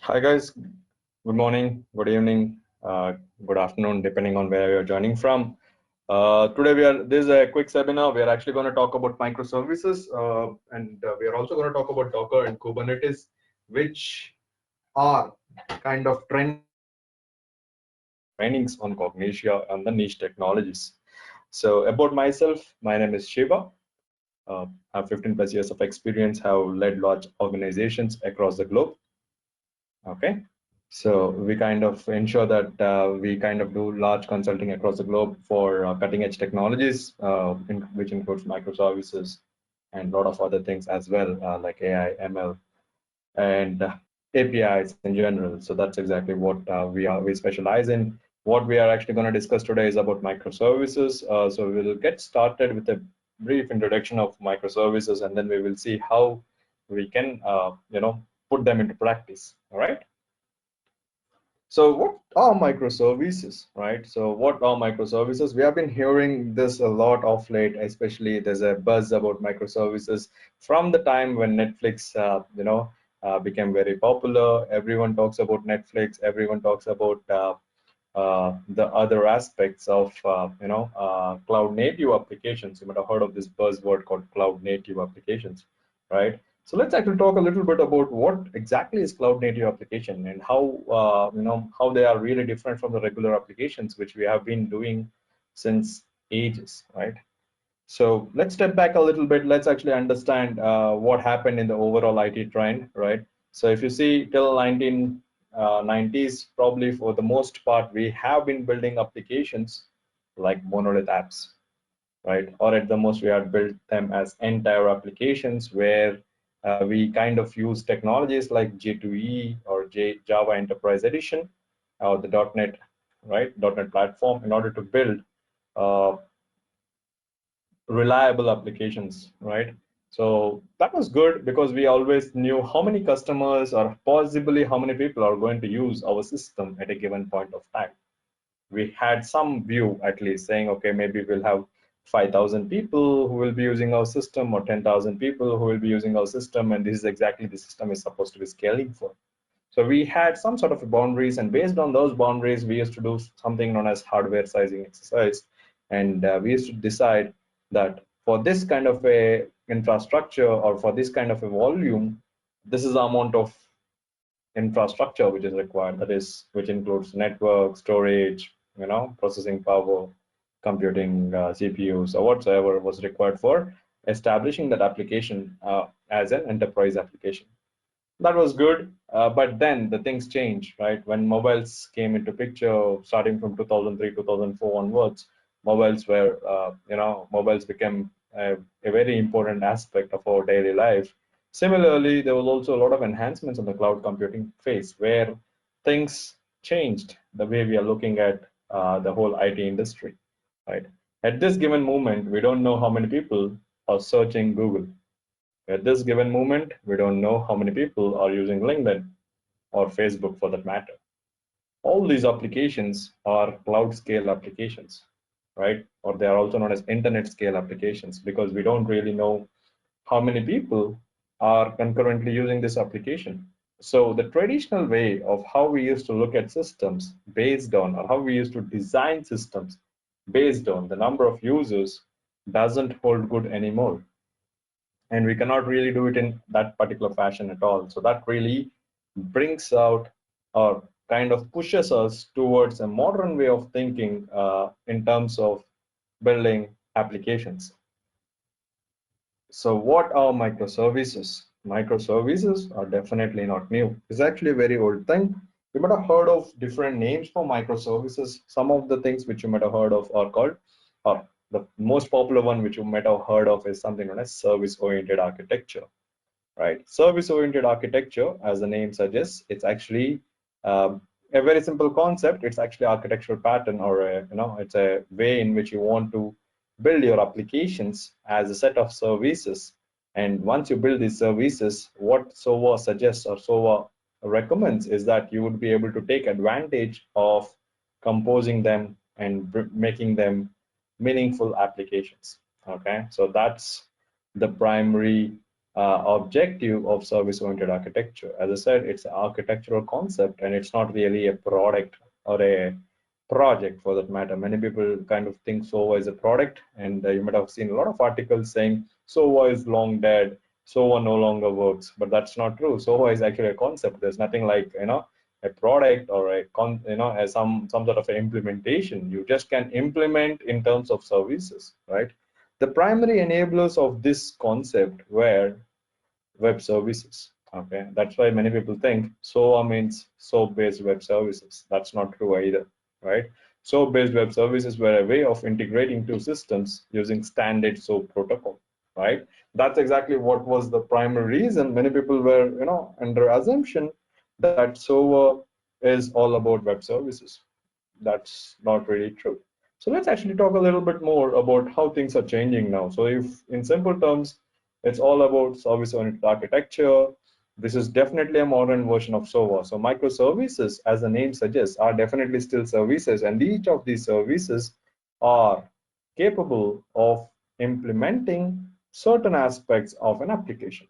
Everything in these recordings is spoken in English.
Hi guys, good morning, good evening, good afternoon, depending on where you're joining from. Today this is a quick seminar. We are actually going to talk about microservices, and we are also going to talk about Docker and Kubernetes, which are kind of trainings on Cognitia and the niche technologies. So about myself, my name is Shiva. I have 15 plus years of experience, have led large organizations across the globe. Okay. So we kind of ensure that we kind of do large consulting across the globe for cutting edge technologies, which includes microservices and a lot of other things as well, like AI, ML, and APIs in general. So that's exactly what we specialize in. What we are actually going to discuss today is about microservices. So we'll get started with a brief introduction of microservices, and then we will see how we can, put them into practice. All right. So what are microservices, right? So what are microservices? We have been hearing this a lot of late, especially there's a buzz about microservices from the time when Netflix, became very popular. Everyone talks about Netflix. Everyone talks about the other aspects of, cloud native applications. You might have heard of this buzzword called cloud native applications, right? So let's actually talk a little bit about what exactly is cloud native application and how how they are really different from the regular applications which we have been doing since ages, right? So let's step back a little bit. Let's actually understand what happened in the overall IT trend, right? So if you see till 1990s, probably for the most part, we have been building applications like monolith apps, right? Or at the most, we had built them as entire applications where we kind of use technologies like J2E or Java Enterprise Edition or the .NET, right? .NET platform in order to build uh, reliable applications, right? So that was good because we always knew how many customers or possibly how many people are going to use our system at a given point of time. We had some view at least saying, okay, maybe we'll have 5,000 people who will be using our system or 10,000 people who will be using our system, and this is exactly the system is supposed to be scaling for. So we had some sort of boundaries, and based on those boundaries, we used to do something known as hardware sizing exercise. And we used to decide that for this kind of a infrastructure or for this kind of a volume, this is the amount of infrastructure which is required. That is, which includes network, storage, processing power, computing, CPUs, or whatsoever was required for establishing that application as an enterprise application. That was good, but then the things changed, right? When mobiles came into picture, starting from 2003, 2004 onwards, mobiles became a very important aspect of our daily life. Similarly, there was also a lot of enhancements on the cloud computing phase where things changed the way we are looking at the whole IT industry, right? At this given moment, we don't know how many people are searching Google. At this given moment, we don't know how many people are using LinkedIn or Facebook for that matter. All these applications are cloud scale applications, right? Or they are also known as internet scale applications because we don't really know how many people are concurrently using this application. So the traditional way of how we used to look at systems based on, or how we used to design systems based on the number of users doesn't hold good anymore, and we cannot really do it in that particular fashion at all. So that really brings out or kind of pushes us towards a modern way of thinking in terms of building applications. So what are microservices? Microservices are definitely not new. It's actually a very old thing. You might have heard of different names for microservices. Some of the things which you might have heard of are called, or the most popular one which you might have heard of is something known as service-oriented architecture, right? Service-oriented architecture, as the name suggests, it's actually a very simple concept. It's actually architectural pattern, or it's a way in which you want to build your applications as a set of services. And once you build these services, what SOA suggests or SOA recommends is that you would be able to take advantage of composing them and making them meaningful applications. Okay, so that's the primary objective of service-oriented architecture. As I said, it's an architectural concept and it's not really a product or a project for that matter. Many people kind of think SOA is a product, and you might have seen a lot of articles saying SOA is long dead, SOA no longer works, but that's not true. SOA is actually a concept. There's nothing like, a product or some sort of implementation. You just can implement in terms of services, right? The primary enablers of this concept were web services. Okay, that's why many people think SOA means SOAP-based web services. That's not true either, right? SOAP-based web services were a way of integrating two systems using standard SOAP protocol, right? That's exactly what was the primary reason many people were, under assumption that SOA is all about web services. That's not really true. So let's actually talk a little bit more about how things are changing now. So if in simple terms, it's all about service-oriented architecture. This is definitely a modern version of SOA. So microservices, as the name suggests, are definitely still services, and each of these services are capable of implementing certain aspects of an application.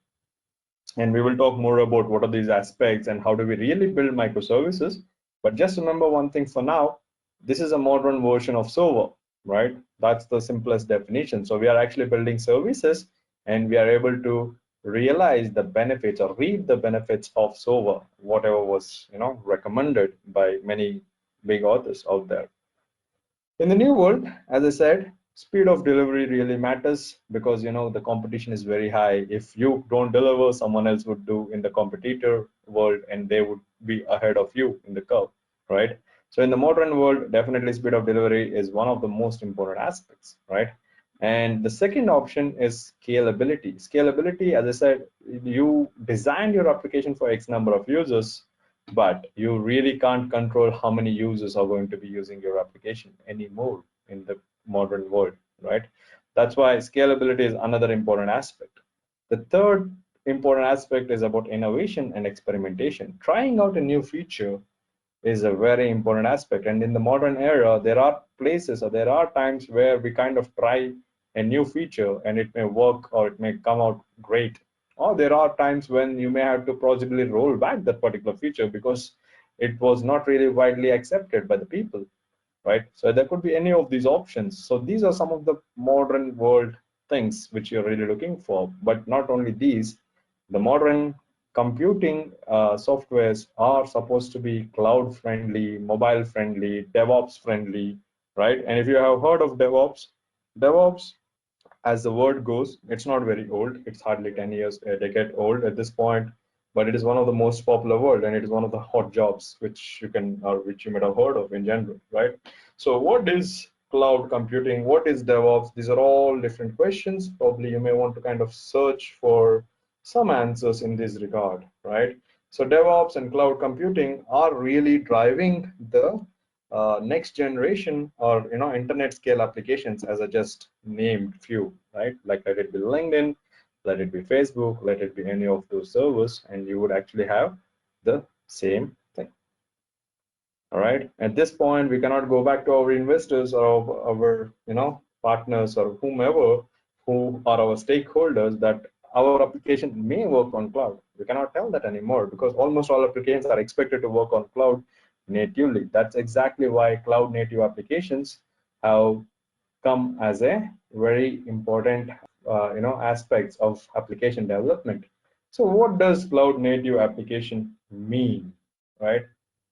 And we will talk more about what are these aspects and how do we really build microservices. But just remember one thing for now, this is a modern version of SOA, right? That's the simplest definition. So we are actually building services and we are able to realize the benefits or reap the benefits of SOA, whatever was, recommended by many big authors out there. In the new world, as I said, speed of delivery really matters because the competition is very high. If you don't deliver, someone else would do in the competitor world and they would be ahead of you in the curve, right? So in the modern world, definitely speed of delivery is one of the most important aspects, right? And the second option is scalability. Scalability, as I said, you design your application for X number of users, but you really can't control how many users are going to be using your application anymore in the modern world, right? That's why scalability is another important aspect. The third important aspect is about innovation and experimentation. Trying out a new feature is a very important aspect. And in the modern era, there are places or there are times where we kind of try a new feature and it may work or it may come out great. Or there are times when you may have to possibly roll back that particular feature because it was not really widely accepted by the people, right? So there could be any of these options. So these are some of the modern world things which you're really looking for. But not only these, the modern computing softwares are supposed to be cloud friendly, mobile friendly, DevOps friendly, right? And if you have heard of DevOps, as the word goes, it's not very old. It's hardly 10 years, a decade old at this point, but it is one of the most popular world and it is one of the hot jobs which which you might have heard of in general, right? So what is cloud computing? What is DevOps? These are all different questions. Probably you may want to kind of search for some answers in this regard, right? So DevOps and cloud computing are really driving the next generation or internet scale applications, as I just named few, right? Like let it be LinkedIn, let it be Facebook, let it be any of those servers, and you would actually have the same thing. All right. At this point, we cannot go back to our investors or our partners or whomever who are our stakeholders that our application may work on cloud. We cannot tell that anymore because almost all applications are expected to work on cloud natively. That's exactly why cloud native applications have come as a very important aspects of application development. So what does cloud native application mean, right?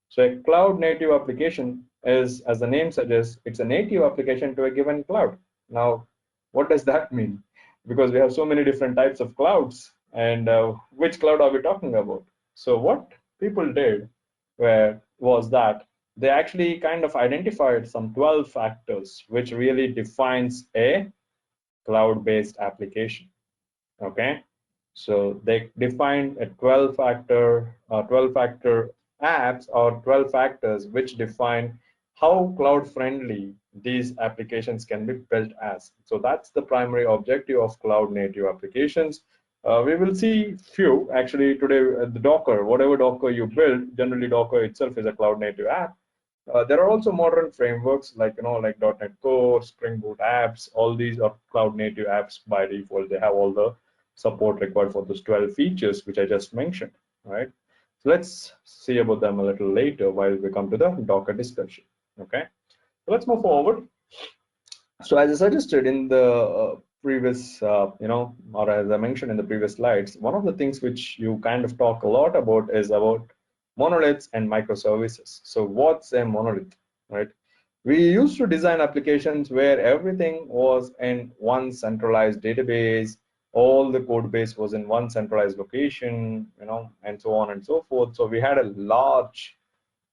So a cloud native application is, as the name suggests, it's a native application to a given cloud. Now, what does that mean? Because we have so many different types of clouds, and which cloud are we talking about? So what people did was that they actually kind of identified some 12 factors which really defines a cloud-based application. Okay, so they defined a 12 factor apps or 12 factors which define how cloud friendly these applications can be built as. So that's the primary objective of cloud native applications. We will see few actually today. The Docker, whatever Docker you build, generally Docker itself is a cloud native app. There are also modern frameworks like like .NET Core, Spring Boot apps. All these are cloud native apps by default. They have all the support required for those 12 features which I just mentioned, right? So let's see about them a little later while we come to the Docker discussion. Okay, so let's move forward. So as I suggested in the previous, or as I mentioned in the previous slides, one of the things which you kind of talk a lot about is about monoliths and microservices. So what's a monolith, right? We used to design applications where everything was in one centralized database, all the code base was in one centralized location, and so on and so forth. So we had a large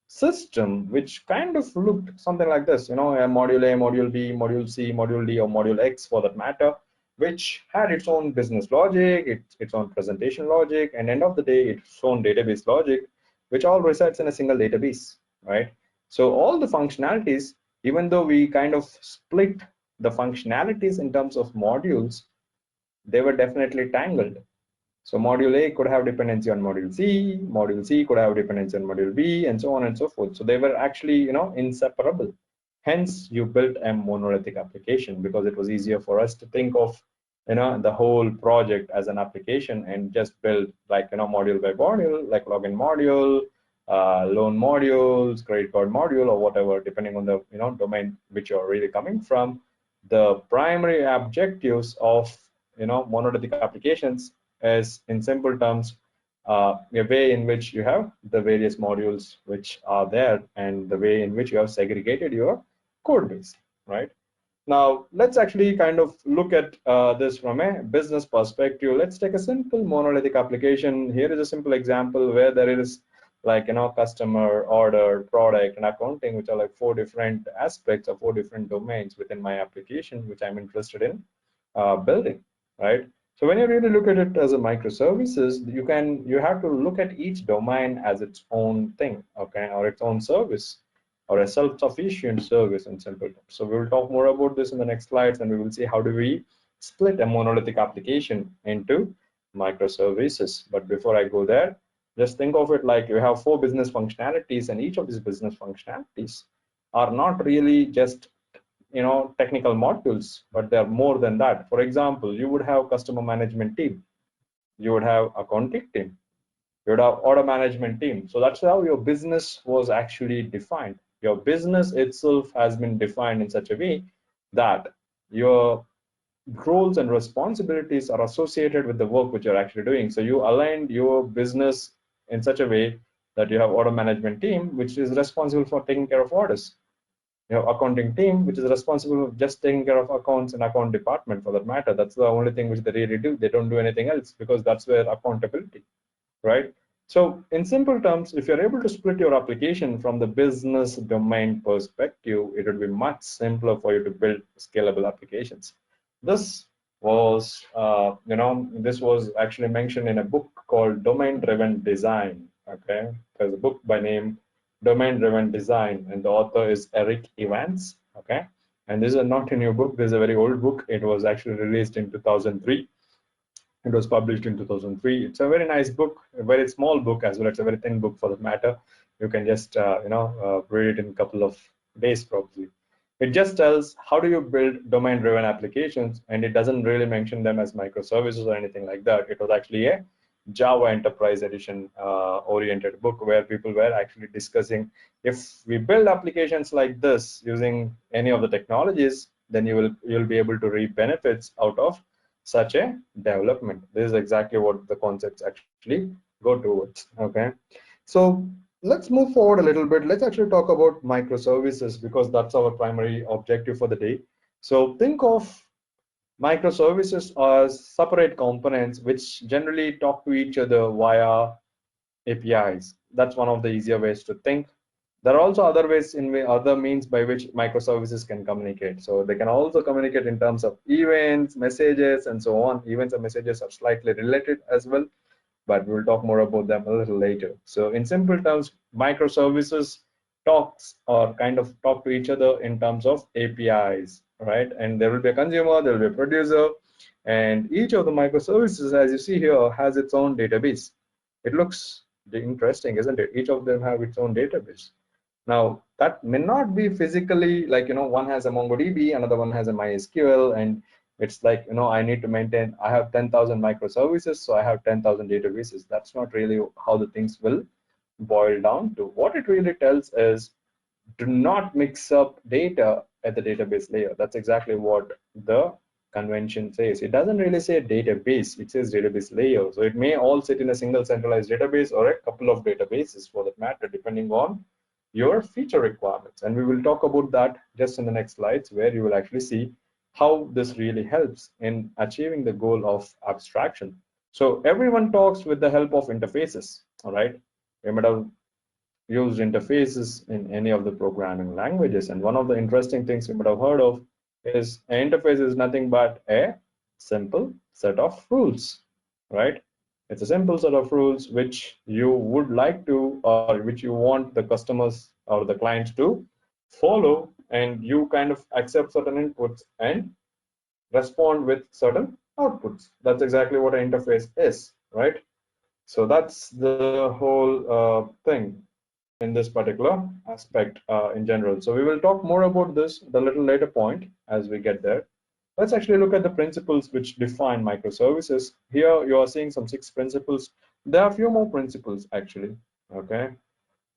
system which kind of looked something like this, a module A, module B, module C, module D, or module X for that matter, which had its own business logic, its own presentation logic, and end of the day, its own database logic, which all resides in a single database, right? So all the functionalities, even though we kind of split the functionalities in terms of modules, they were definitely tangled. So module A could have dependency on module C could have dependency on module B, and so on and so forth. So they were actually, inseparable. Hence, you built a monolithic application because it was easier for us to think of, the whole project as an application and just build like, module by module, like login module, loan modules, credit card module, or whatever, depending on the, domain which you're really coming from. The primary objectives of, monolithic applications is, in simple terms, a way in which you have the various modules which are there and the way in which you have segregated your code base, right? Now, let's actually kind of look at this from a business perspective. Let's take a simple monolithic application. Here is a simple example where there is like, customer, order, product, and accounting, which are like 4 different aspects or 4 different domains within my application, which I'm interested in building, right? So when you really look at it as a microservices, you have to look at each domain as its own thing, okay, or its own service, or a self-sufficient service in simple terms. So we will talk more about this in the next slides, and we will see how do we split a monolithic application into microservices. But before I go there, just think of it like you have 4 business functionalities, and each of these business functionalities are not really just technical modules, but they're more than that. For example, you would have customer management team, you would have accounting team, you would have order management team. So that's how your business was actually defined. Your business itself has been defined in such a way that your roles and responsibilities are associated with the work which you're actually doing. So you aligned your business in such a way that you have order management team, which is responsible for taking care of orders. You have accounting team, which is responsible for just taking care of accounts and account department for that matter. That's the only thing which they really do. They don't do anything else because that's where accountability, right? So in simple terms, if you're able to split your application from the business domain perspective, it would be much simpler for you to build scalable applications. This was, this was actually mentioned in a book called Domain Driven Design. Okay, there's a book by name Domain Driven Design, and the author is Eric Evans. Okay, and this is not a new book. This is a very old book. It was actually released in 2003. It was published in 2003. It's a very nice book, a very small book as well. It's a very thin book for that matter. You can just read it in a couple of days probably. It just tells how do you build domain-driven applications, and it doesn't really mention them as microservices or anything like that. It was actually a Java Enterprise Edition oriented book where people were actually discussing if we build applications like this using any of the technologies, then you'll be able to reap benefits out of such a development. This is exactly what the concepts actually go towards. Okay, so let's move forward a little bit. Let's actually talk about microservices because that's our primary objective for the day. So think of microservices as separate components which generally talk to each other via APIs. That's one of the easier ways to think. There are also other ways other means by which microservices can communicate. So they can also communicate in terms of events, messages, and so on. Events and messages are slightly related as well, but we'll talk more about them a little later. So in simple terms, microservices talks or kind of talk to each other in terms of APIs, right? And there will be a consumer, there will be a producer, and each of the microservices, as you see here, has its own database. It looks interesting, isn't it? Each of them have its own database. Now, that may not be physically like, one has a MongoDB, another one has a MySQL, and It's like, I need to maintain, I have 10,000 microservices, so I have 10,000 databases. That's not really how the things will boil down to. What it really tells is, do not mix up data at the database layer. That's exactly what the convention says. It doesn't really say database, it says database layer. So it may all sit in a single centralized database or a couple of databases for that matter, depending on your feature requirements. And we will talk about that just in the next slides, where you will actually see how this really helps in achieving the goal of abstraction. So everyone talks with the help of interfaces, all right? You might have used interfaces in any of the programming languages. And one of the interesting things you might have heard of is an interface is nothing but a simple set of rules, right? It's a simple set of rules which you would like to, or which you want the customers or the clients to follow, and you kind of accept certain inputs and respond with certain outputs. That's exactly what an interface is, right? So that's the whole thing in this particular aspect in general. So we will talk more about this at a little later point as we get there. Let's actually look at the principles which define microservices. Here you are seeing some 6 principles. There are a few more principles actually, okay?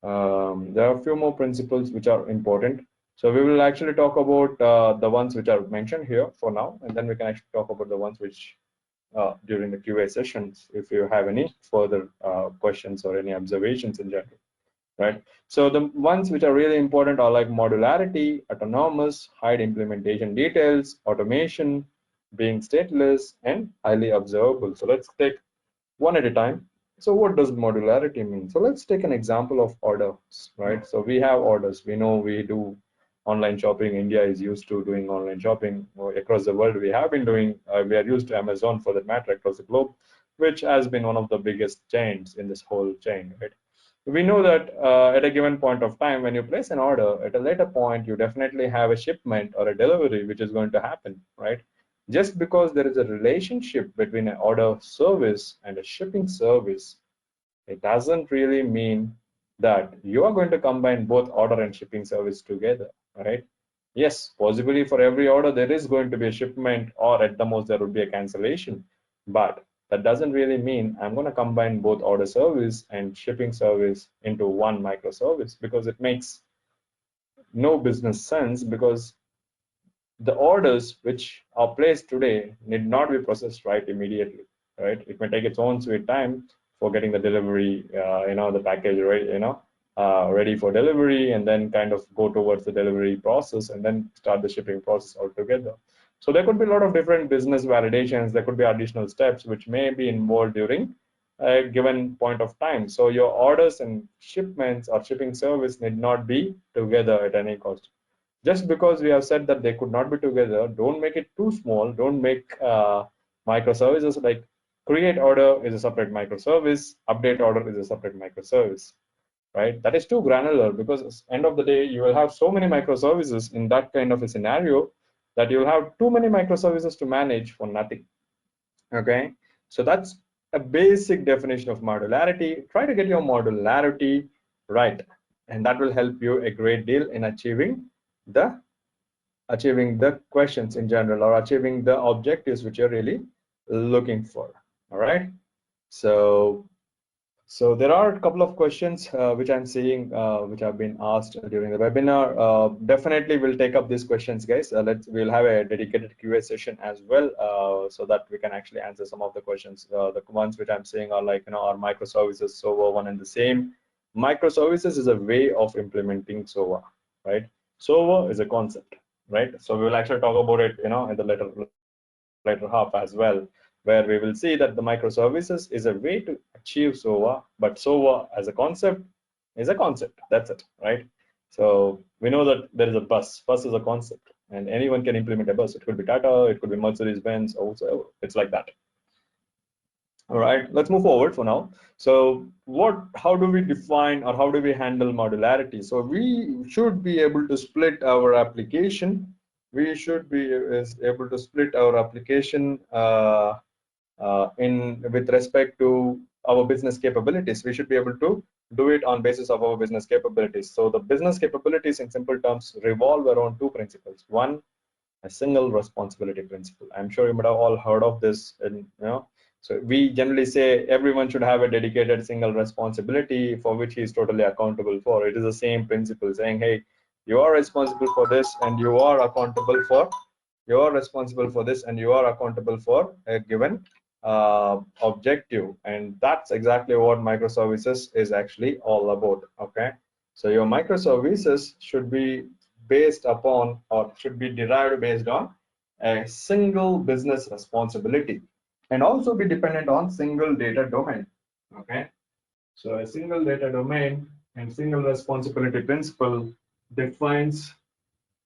There are a few more principles which are important. So we will actually talk about the ones which are mentioned here for now, and then we can actually talk about the ones which during the QA sessions, if you have any further questions or any observations in general, right? So the ones which are really important are like modularity, autonomous, hide implementation details, automation, being stateless, and highly observable. So let's take one at a time. So what does modularity mean? So let's take an example of orders, right? So we have orders. We know we do online shopping. India is used to doing online shopping across the world. We have been doing, we are used to Amazon for that matter across the globe, which has been one of the biggest chains in this whole chain, right? We know that at a given point of time, when you place an order, at a later point, you definitely have a shipment or a delivery which is going to happen, right? Just because there is a relationship between an order service and a shipping service, it doesn't really mean that you are going to combine both order and shipping service together, right? Yes, possibly for every order, there is going to be a shipment, or at the most, there would be a cancellation. But that doesn't really mean I'm going to combine both order service and shipping service into one microservice, because it makes no business sense, because the orders which are placed today need not be processed right immediately, right? It may take its own sweet time for getting the delivery, the package, right, ready for delivery, and then kind of go towards the delivery process and then start the shipping process altogether. So there could be a lot of different business validations. There could be additional steps which may be involved during a given point of time. So your orders and shipments or shipping service need not be together at any cost. Just because we have said that they could not be together, don't make it too small. Don't make microservices like create order is a separate microservice, update order is a separate microservice, right? That is too granular, because at the end of the day, you will have so many microservices in that kind of a scenario that you'll have too many microservices to manage for nothing, okay? So that's a basic definition of modularity. Try to get your modularity right, and that will help you a great deal in the achieving the questions in general, or achieving the objectives which you're really looking for. All right. So there are a couple of questions which I'm seeing which have been asked during the webinar. Definitely we'll take up these questions, guys. We'll have a dedicated QA session as well, so that we can actually answer some of the questions. The ones which I'm saying are like, are microservices SOA one and the same? Microservices is a way of implementing SOA, right? SOA is a concept, right? So we will actually talk about it, in the later half as well, where we will see that the microservices is a way to achieve SOA, but SOA as a concept is a concept. That's it, right? So we know that there is a bus. Bus is a concept, and anyone can implement a bus. It could be Tata, it could be Mercedes-Benz, also it's like that. All right, let's move forward for now. So how do we define, or how do we handle modularity? So we should be able to split our application. We should be able to split our application with respect to our business capabilities. We should be able to do it on basis of our business capabilities. So the business capabilities, in simple terms, revolve around 2 principles. One a single responsibility principle. I'm sure you might have all heard of this, and so we generally say everyone should have a dedicated single responsibility for which he is totally accountable for. It is the same principle saying, hey, you are responsible for this and you are accountable for this and you are accountable for a given objective. And that's exactly what microservices is actually all about. Okay, so your microservices should be based upon, or should be derived based on, a single business responsibility, and also be dependent on single data domain. Okay, so a single data domain and single responsibility principle defines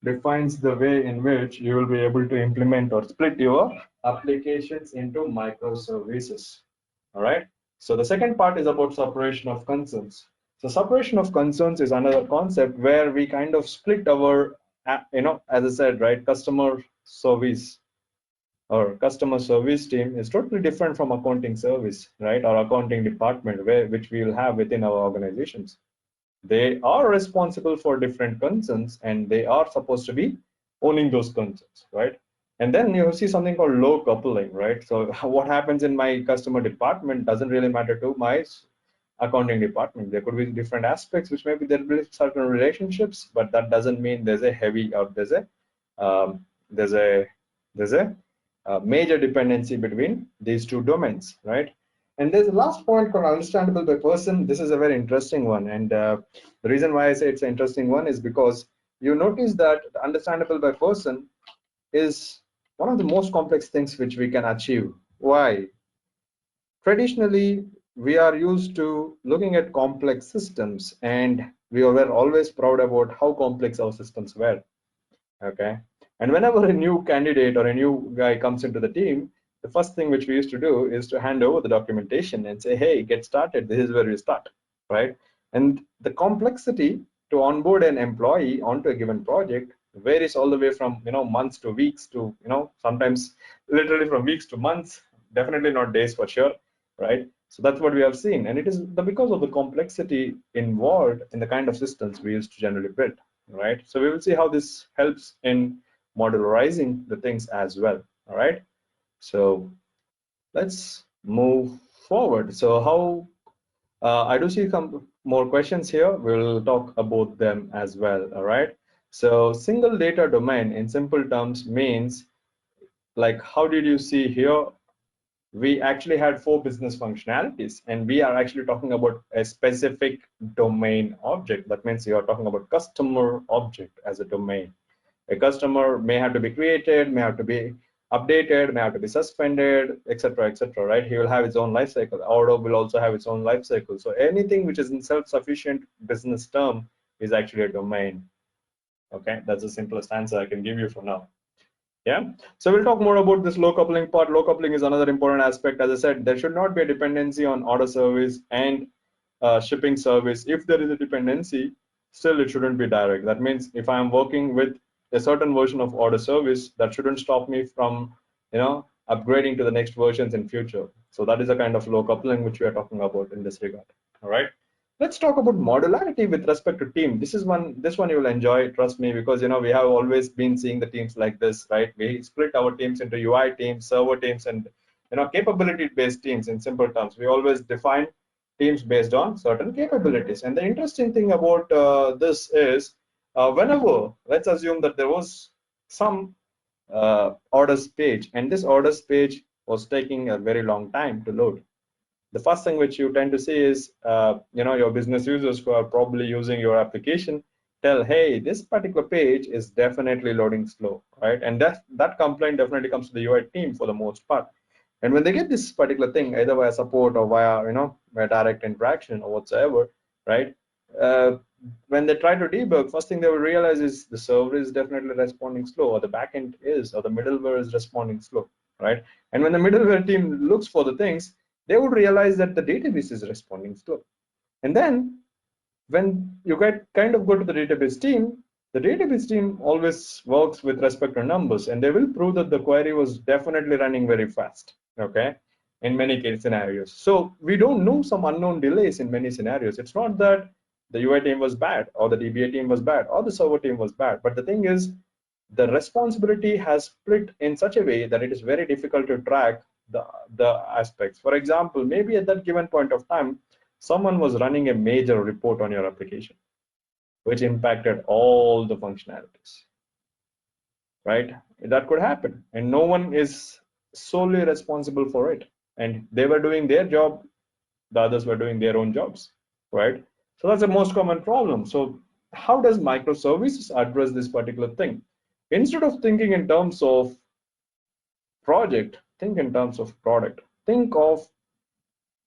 the way in which you will be able to implement or split your applications into microservices. All right. So the second part is about separation of concerns. So separation of concerns is another concept where we kind of split our, as I said, right, customer service or customer service team is totally different from accounting service, right, or accounting department, which we will have within our organizations. They are responsible for different concerns and they are supposed to be owning those concerns, right? And then you see something called low coupling, right? So what happens in my customer department doesn't really matter to my accounting department. There could be different aspects which maybe there will be certain relationships, but that doesn't mean there's a heavy, or um, there's a there's a major dependency between these two domains, right? And there's a last point called understandable by person. This is a very interesting one, and the reason why I say it's an interesting one is because you notice that the understandable by person is one of the most complex things which we can achieve. Why? Traditionally, we are used to looking at complex systems, and we were always proud about how complex our systems were. Okay, and whenever a new candidate or a new guy comes into the team, the first thing which we used to do is to hand over the documentation and say, hey, get started, this is where we start, right? And the complexity to onboard an employee onto a given project varies all the way from months to weeks to sometimes literally from weeks to months, definitely not days for sure, right? So that's what we have seen, and it is because of the complexity involved in the kind of systems we used to generally build, right? So we will see how this helps in modularizing the things as well. All right, so let's move forward. So how I do see some more questions here. We'll talk about them as well. All right, so single data domain in simple terms means, like, how did you see here, we actually had 4 business functionalities, and we are actually talking about a specific domain object. That means you are talking about customer object as a domain. A customer may have to be created, may have to be updated, may have to be suspended, etc., etc., right? He will have his own life cycle. Order will also have its own life cycle. So anything which is in self-sufficient business term is actually a domain. Okay, that's the simplest answer I can give you for now. Yeah, so we'll talk more about this low coupling part. Low coupling is another important aspect. As I said, there should not be a dependency on order service and shipping service. If there is a dependency, still it shouldn't be direct. That means if I'm working with a certain version of order service, that shouldn't stop me from upgrading to the next versions in future. So that is a kind of low coupling which we are talking about in this regard. All right. Let's talk about modularity with respect to team. This one you will enjoy, trust me, because we have always been seeing the teams like this, right? We split our teams into UI teams, server teams, and capability based teams. In simple terms, we always define teams based on certain capabilities. And the interesting thing about this is whenever, let's assume that there was some orders page, and this orders page was taking a very long time to load. The first thing which you tend to see is your business users who are probably using your application tell, hey, this particular page is definitely loading slow, right? And that complaint definitely comes to the UI team for the most part. And when they get this particular thing, either via support or via direct interaction or whatsoever, right? When they try to debug, first thing they will realize is the server is definitely responding slow, or the backend is, or the middleware is responding slow, right? And when the middleware team looks for the things, they would realize that the database is responding slow. And then when you go to the database team always works with respect to numbers, and they will prove that the query was definitely running very fast, okay, in many case scenarios. So we don't know some unknown delays in many scenarios. It's not that the UI team was bad, or the DBA team was bad, or the server team was bad, but the thing is, the responsibility has split in such a way that it is very difficult to track the aspects. For example, maybe at that given point of time, someone was running a major report on your application, which impacted all the functionalities, right? That could happen, and no one is solely responsible for it. And they were doing their job, the others were doing their own jobs, right? So that's the most common problem. So how does microservices address this particular thing? Instead of thinking in terms of project, think in terms of product. Think of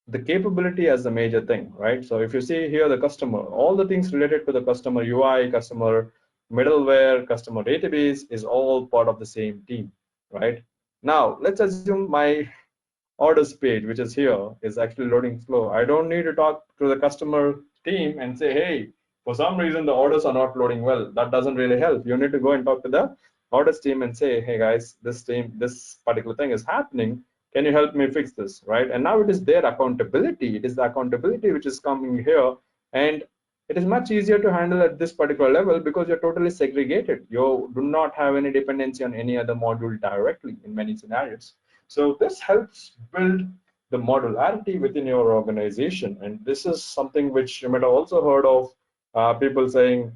the capability as the major thing, right? So if you see here the customer, all the things related to the customer UI, customer middleware, customer database is all part of the same team, right? Now let's assume my orders page, which is here, is actually loading slow. I don't need to talk to the customer team and say, hey, for some reason the orders are not loading well. That doesn't really help. You need to go and talk to the orders team and say, hey guys, this particular thing is happening. Can you help me fix this, right? And now it is their accountability. It is the accountability which is coming here, and it is much easier to handle at this particular level because you're totally segregated. You do not have any dependency on any other module directly in many scenarios. So this helps build the modularity within your organization. And this is something which you might have also heard of people saying,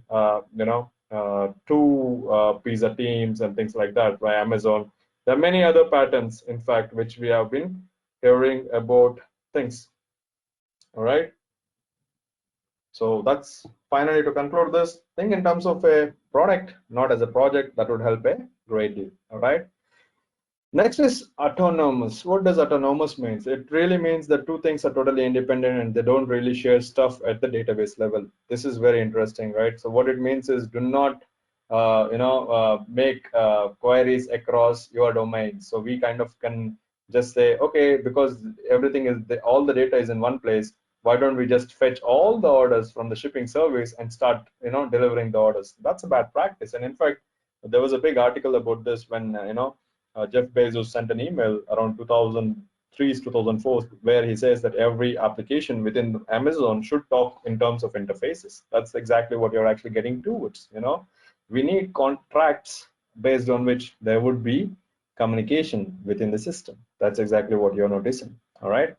two pizza teams and things like that by Amazon. There are many other patterns, in fact, which we have been hearing about things. All right. So that's finally to conclude this. Think in terms of a product, not as a project. That would help a great deal. All right. Next is autonomous. What does autonomous means? It really means that two things are totally independent and they don't really share stuff at the database level. This is very interesting, right? So what it means is do not, make queries across your domain. So we kind of can just say, okay, because everything is all the data is in one place. Why don't we just fetch all the orders from the shipping service and start, delivering the orders? That's a bad practice. And in fact, there was a big article about this when, Jeff Bezos sent an email around 2003, 2004, where he says that every application within Amazon should talk in terms of interfaces. That's exactly what you're actually getting towards. We need contracts based on which there would be communication within the system. That's exactly what you're noticing. All right.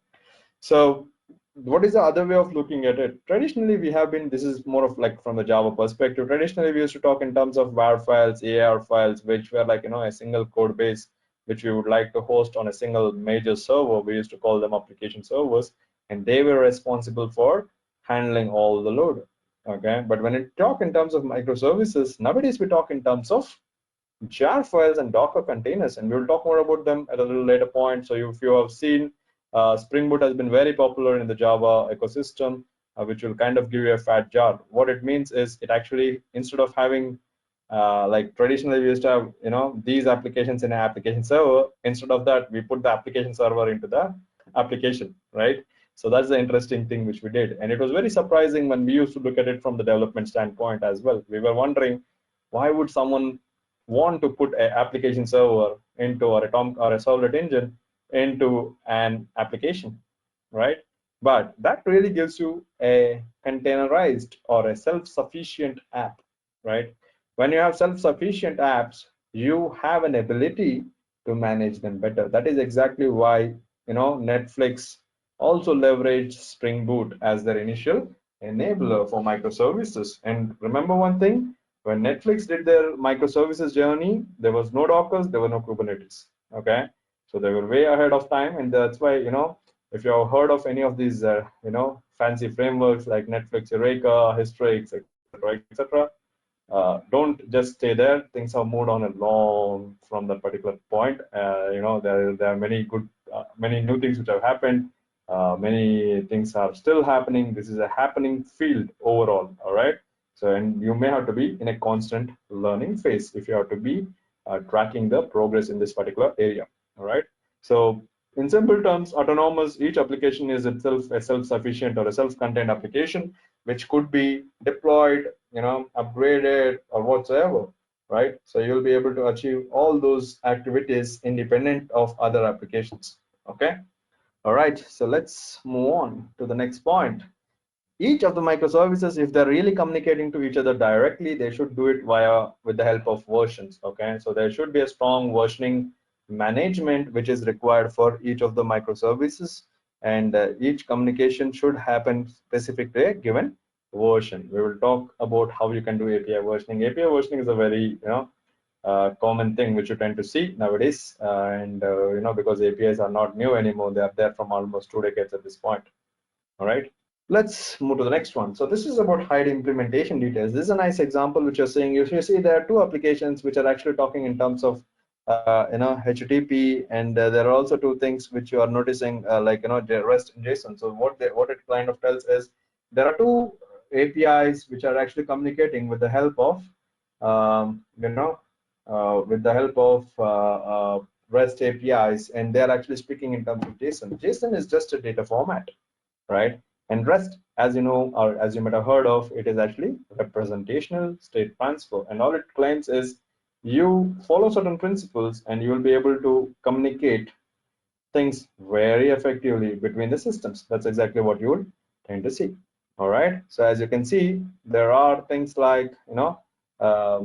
So what is the other way of looking at it? Traditionally, we have been, this is more of like from the Java perspective. Traditionally, we used to talk in terms of var files, AR files, which were like, a single code base, which we would like to host on a single major server. We used to call them application servers, and they were responsible for handling all the load. Okay. But when we talk in terms of microservices, nowadays we talk in terms of jar files and Docker containers, and we'll talk more about them at a little later point. So if you have seen, Spring Boot has been very popular in the Java ecosystem, which will kind of give you a fat jar. What it means is it actually, instead of having like traditionally we used to have, these applications in an application server, instead of that, we put the application server into the application, right? So that's the interesting thing which we did. And it was very surprising when we used to look at it from the development standpoint as well. We were wondering, why would someone want to put an application server into or a servlet engine into an application, right? But that really gives you a containerized or a self-sufficient app, right? When you have self-sufficient apps, you have an ability to manage them better. That is exactly why, Netflix also leveraged Spring Boot as their initial enabler for microservices. And remember one thing, when Netflix did their microservices journey, there was no Dockers, there were no Kubernetes. Okay, so they were way ahead of time, and that's why, if you have heard of any of these, fancy frameworks like Netflix, Eureka, Hystrix, etc., etc., don't just stay there. Things have moved on a long from that particular point. There are many good, many new things which have happened. Many things are still happening. This is a happening field overall. All right. So, and you may have to be in a constant learning phase if you have to be tracking the progress in this particular area. All right. So, in simple terms, autonomous, each application is itself a self-sufficient or a self-contained application, which could be deployed, upgraded or whatsoever, right? So you'll be able to achieve all those activities independent of other applications. Okay. All right. So let's move on to the next point. each of the microservices, if they're really communicating to each other directly, they should do it with the help of versions. Okay, so there should be a strong versioning management which is required for each of the microservices, and each communication should happen specific to a given version. We will talk about how you can do API versioning. API versioning is a very common thing which you tend to see nowadays, and because APIs are not new anymore, they are there from almost 2 decades at this point. All right. Let's move to the next one. So this is about hide implementation details. This is a nice example which you're saying. You see there are two applications which are actually talking in terms of HTTP, and there are also two things which you are noticing, like the REST and JSON. So what it kind of tells is there are two APIs which are actually communicating with the help of REST APIs, and they are actually speaking in terms of JSON. JSON is just a data format, right? And REST, as you know, or as you might have heard of, it is actually representational state transfer. And all it claims is you follow certain principles and you will be able to communicate things very effectively between the systems. That's exactly what you will tend to see. All right. So as you can see, there are things like, there are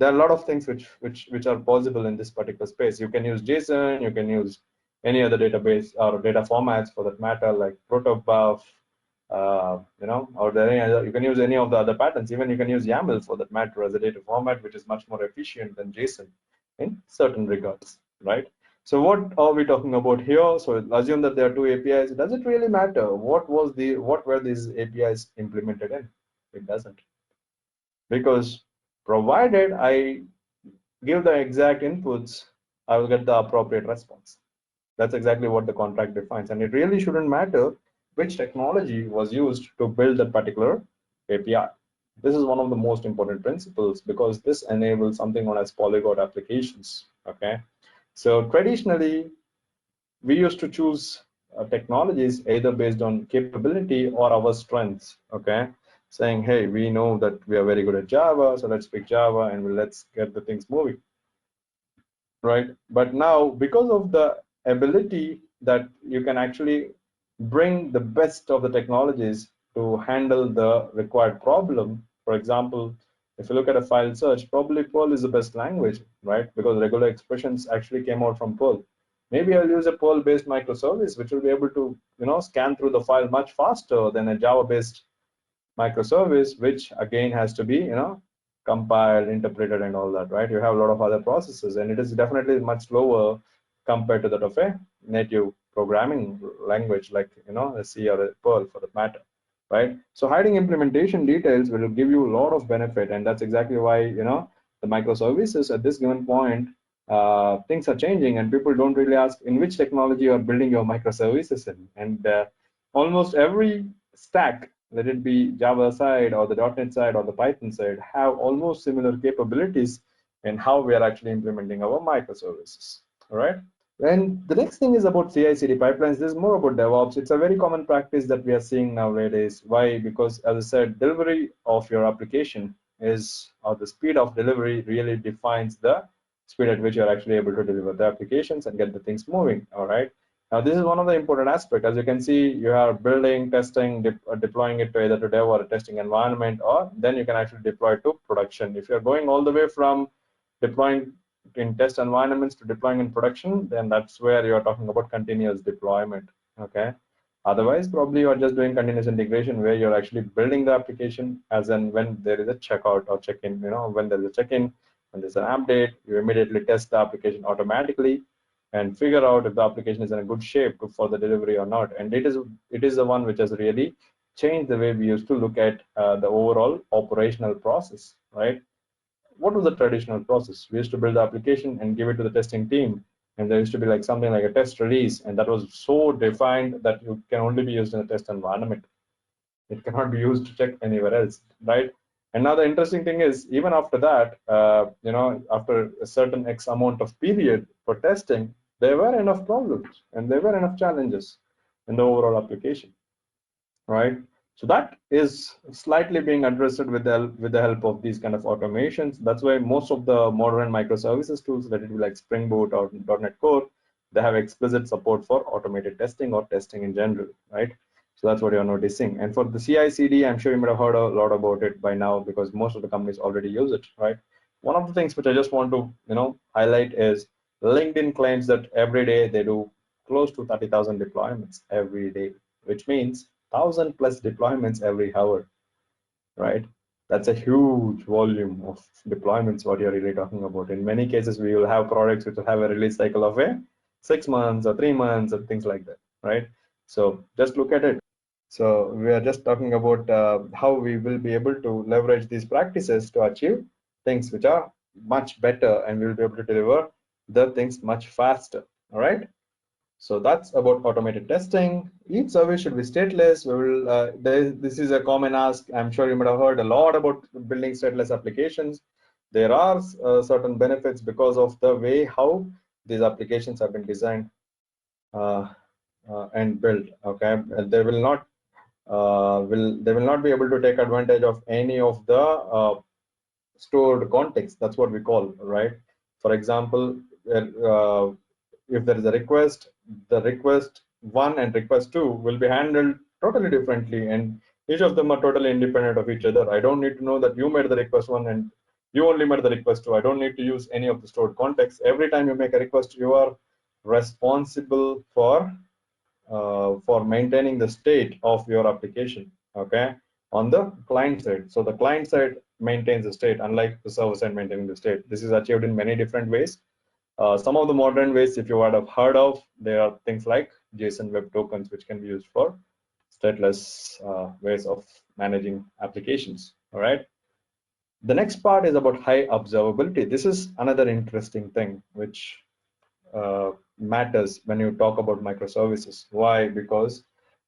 a lot of things which are possible in this particular space. You can use JSON, you can use any other database or data formats for that matter, like protobuf, or there any other, you can use any of the other patterns. Even you can use YAML for that matter as a data format, which is much more efficient than JSON in certain regards, right? So what are we talking about here? So assume that there are two APIs. Does it really matter what were these APIs implemented in? It doesn't, because provided I give the exact inputs, I will get the appropriate response. That's exactly what the contract defines. And it really shouldn't matter which technology was used to build that particular API. This is one of the most important principles because this enables something known as polyglot applications. Okay, so traditionally we used to choose technologies either based on capability or our strengths. Okay, saying, hey, we know that we are very good at Java, so let's pick Java and let's get the things moving, right? But now, because of the ability that you can actually bring the best of the technologies to handle the required problem, for example, if you look at a file search, probably Perl is the best language, right? Because regular expressions actually came out from Perl. Maybe I'll use a Perl-based microservice, which will be able to, scan through the file much faster than a Java-based microservice, which again has to be, compiled, interpreted, and all that, right? You have a lot of other processes, and it is definitely much slower compared to that of a native programming language like, a C or a Perl for that matter, right? So hiding implementation details will give you a lot of benefit, and that's exactly why, the microservices at this given point, things are changing, and people don't really ask in which technology you are building your microservices in. And almost every stack, let it be Java side or the .NET side or the Python side, have almost similar capabilities in how we are actually implementing our microservices. All right. And the next thing is about CI/CD pipelines. This is more about DevOps. It's a very common practice that we are seeing nowadays. Why? Because, as I said, delivery of your application or the speed of delivery really defines the speed at which you're actually able to deliver the applications and get the things moving. All right. Now, this is one of the important aspects. As you can see, you are building, testing, deploying it to either to dev or a testing environment, or then you can actually deploy it to production. If you're going all the way from deploying in test environments to deploying in production, then that's where you're talking about continuous deployment. Okay. Otherwise, probably you're just doing continuous integration where you're actually building the application as and when there is a checkout or check-in. When there's a check-in, when there's an update, you immediately test the application automatically and figure out if the application is in a good shape for the delivery or not. And it is the one which has really changed the way we used to look at the overall operational process, right? What was the traditional process? We used to build the application and give it to the testing team, and there used to be like something like a test release, and that was so defined that it can only be used in a test environment. It cannot be used to check anywhere else, right? And now the interesting thing is, even after that, after a certain X amount of period for testing, there were enough problems and there were enough challenges in the overall application, right? So that is slightly being addressed with the help of these kind of automations. That's why most of the modern microservices tools, that it be like Spring Boot or .NET Core, they have explicit support for automated testing or testing in general, right? So that's what you're noticing. And for the CI/CD, I'm sure you might have heard a lot about it by now because most of the companies already use it, right? One of the things which I just want to, highlight is LinkedIn claims that every day they do close to 30,000 deployments every day, which means 1,000 plus deployments every hour, right? That's a huge volume of deployments, what you're really talking about. In many cases, we will have products which will have a release cycle of 6 months or 3 months or things like that, right? So just look at it. So we are just talking about how we will be able to leverage these practices to achieve things which are much better, and we will be able to deliver the things much faster, all right? So that's about automated testing. Each service should be stateless. We will. This is a common ask. I'm sure you might have heard a lot about building stateless applications. There are certain benefits because of the way how these applications have been designed uh, and built. Okay, they will not be able to take advantage of any of the stored context. That's what we call, right? For example, if there is a request, the request 1 and request 2 will be handled totally differently, and each of them are totally independent of each other. I don't need to know that you made the request 1 and you only made the request 2. I don't need to use any of the stored context. Every time you make a request, you are responsible for maintaining the state of your application, okay, on the client side. So the client side maintains the state, unlike the server side maintaining the state. This is achieved in many different ways. Some of the modern ways, if you would have heard of, there are things like JSON Web Tokens, which can be used for stateless ways of managing applications, all right? The next part is about high observability. This is another interesting thing, which matters when you talk about microservices. Why? Because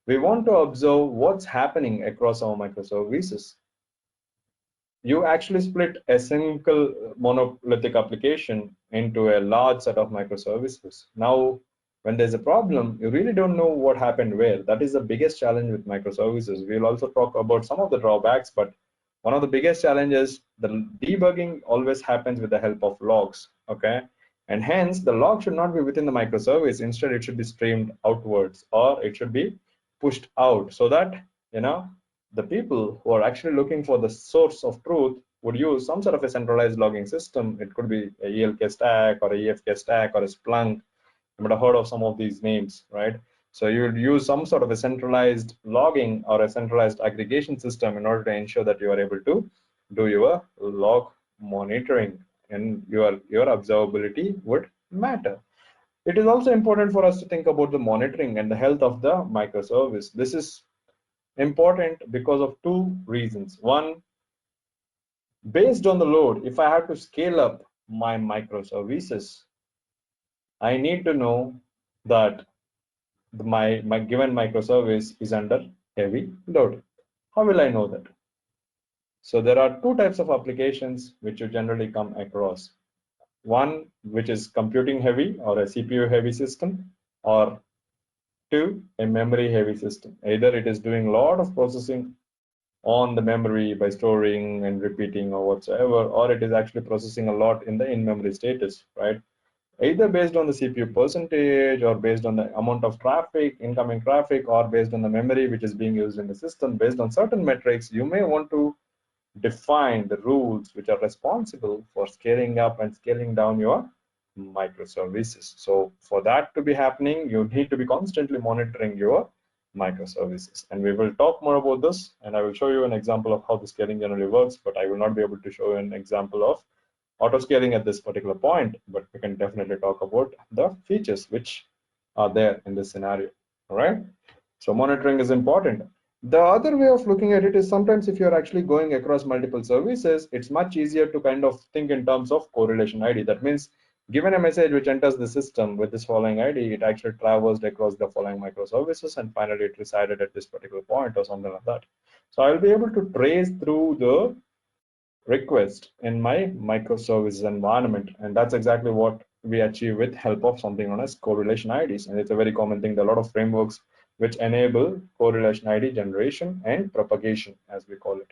we want to observe what's happening across our microservices. You actually split a single monolithic application into a large set of microservices. Now, when there's a problem, you really don't know what happened where. That is the biggest challenge with microservices. We'll also talk about some of the drawbacks, but one of the biggest challenges, the debugging always happens with the help of logs, okay? And hence, the log should not be within the microservice. Instead, it should be streamed outwards, or it should be pushed out so that, the people who are actually looking for the source of truth would use some sort of a centralized logging system. It could be a ELK stack or a EFK stack or a Splunk. You might have heard of some of these names, right? So you would use some sort of a centralized logging or a centralized aggregation system in order to ensure that you are able to do your log monitoring, and your observability would matter. It is also important for us to think about the monitoring and the health of the microservice. This is important because of two reasons. One, based on the load, if I have to scale up my microservices, I need to know that my given microservice is under heavy load. How will I know that? So there are two types of applications which you generally come across. One, which is computing heavy or a CPU heavy system, or two, a memory heavy system. Either it is doing a lot of processing on the memory by storing and repeating or whatsoever, or it is actually processing a lot in the in-memory status, right? Either based on the CPU percentage, or based on the amount of traffic, incoming traffic, or based on the memory which is being used in the system. Based on certain metrics, you may want to define the rules which are responsible for scaling up and scaling down your microservices. So for that to be happening, you need to be constantly monitoring your microservices. And we will talk more about this, and I will show you an example of how the scaling generally works, but I will not be able to show you an example of auto scaling at this particular point, but we can definitely talk about the features which are there in this scenario. All right. So monitoring is important. The other way of looking at it is, sometimes if you're actually going across multiple services, it's much easier to kind of think in terms of correlation ID. That means, given a message which enters the system with this following ID, it actually traversed across the following microservices, and finally it resided at this particular point or something like that. So I'll be able to trace through the request in my microservices environment, and that's exactly what we achieve with help of something known as correlation IDs. And it's a very common thing. There are a lot of frameworks which enable correlation ID generation and propagation, as we call it.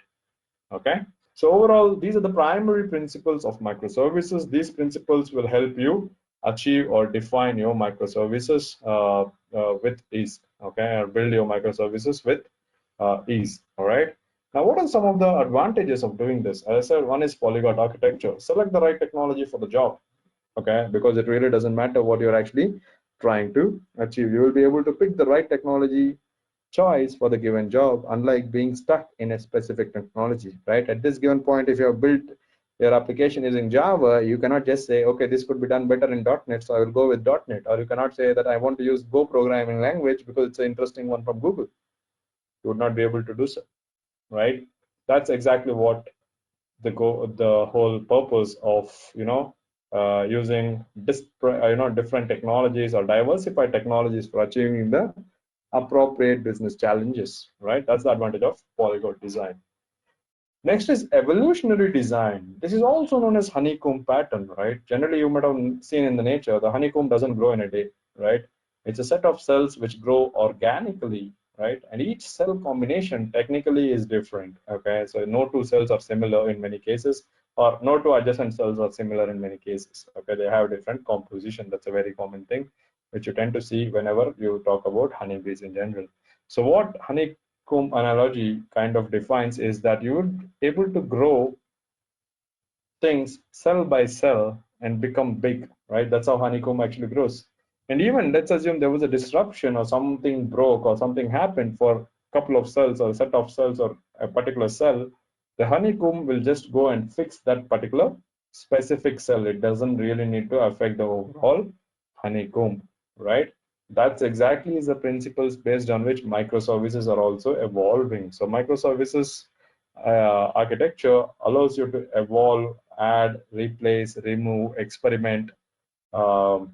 Okay, so overall, these are the primary principles of microservices. These principles will help you achieve or define your microservices with ease, okay, or build your microservices with ease. All right. Now, what are some of the advantages of doing this? As I said, one is polyglot architecture. Select the right technology for the job, okay, because it really doesn't matter what you're actually trying to achieve. You will be able to pick the right technology choice for the given job, unlike being stuck in a specific technology, right? At this given point, if you have built your application using Java, you cannot just say, okay, this could be done better in .NET, so I will go with .NET. Or you cannot say that I want to use Go programming language because it's an interesting one from Google. You would not be able to do so, right? That's exactly what the whole purpose of using different technologies or diversified technologies for achieving the appropriate business challenges, right? That's the advantage of polyglot design. Next is evolutionary design. This is also known as honeycomb pattern, right? Generally, you might have seen in the nature, the honeycomb doesn't grow in a day, right? It's a set of cells which grow organically, right? And each cell combination technically is different, okay? So no two cells are similar in many cases, or no two adjacent cells are similar in many cases, okay? They have different composition. That's a very common thing, which you tend to see whenever you talk about honeybees in general. So what honeycomb analogy kind of defines is that you would able to grow things cell by cell and become big, right? That's how honeycomb actually grows. And even let's assume there was a disruption or something broke or something happened for a couple of cells or a set of cells or a particular cell, the honeycomb will just go and fix that particular specific cell. It doesn't really need to affect the overall honeycomb, right? That's exactly the principles based on which microservices are also evolving. So microservices architecture allows you to evolve, add, replace, remove, experiment um,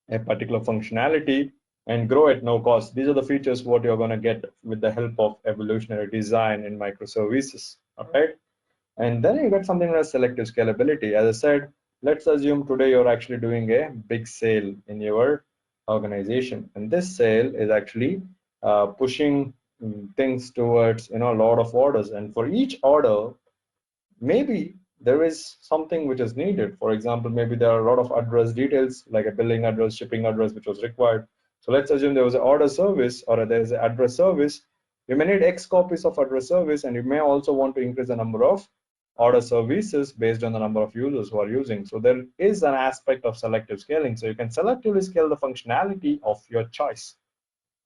a particular functionality and grow at no cost. These are the features what you're going to get with the help of evolutionary design in microservices. All right. And then you got something like selective scalability. As I said, let's assume today you're actually doing a big sale in your organization. And this sale is actually pushing things towards a lot of orders. And for each order, maybe there is something which is needed. For example, maybe there are a lot of address details like a billing address, shipping address, which was required. So let's assume there was an order service or there is an address service. You may need X copies of address service, and you may also want to increase the number of order services based on the number of users who are using. So there is an aspect of selective scaling. So you can selectively scale the functionality of your choice.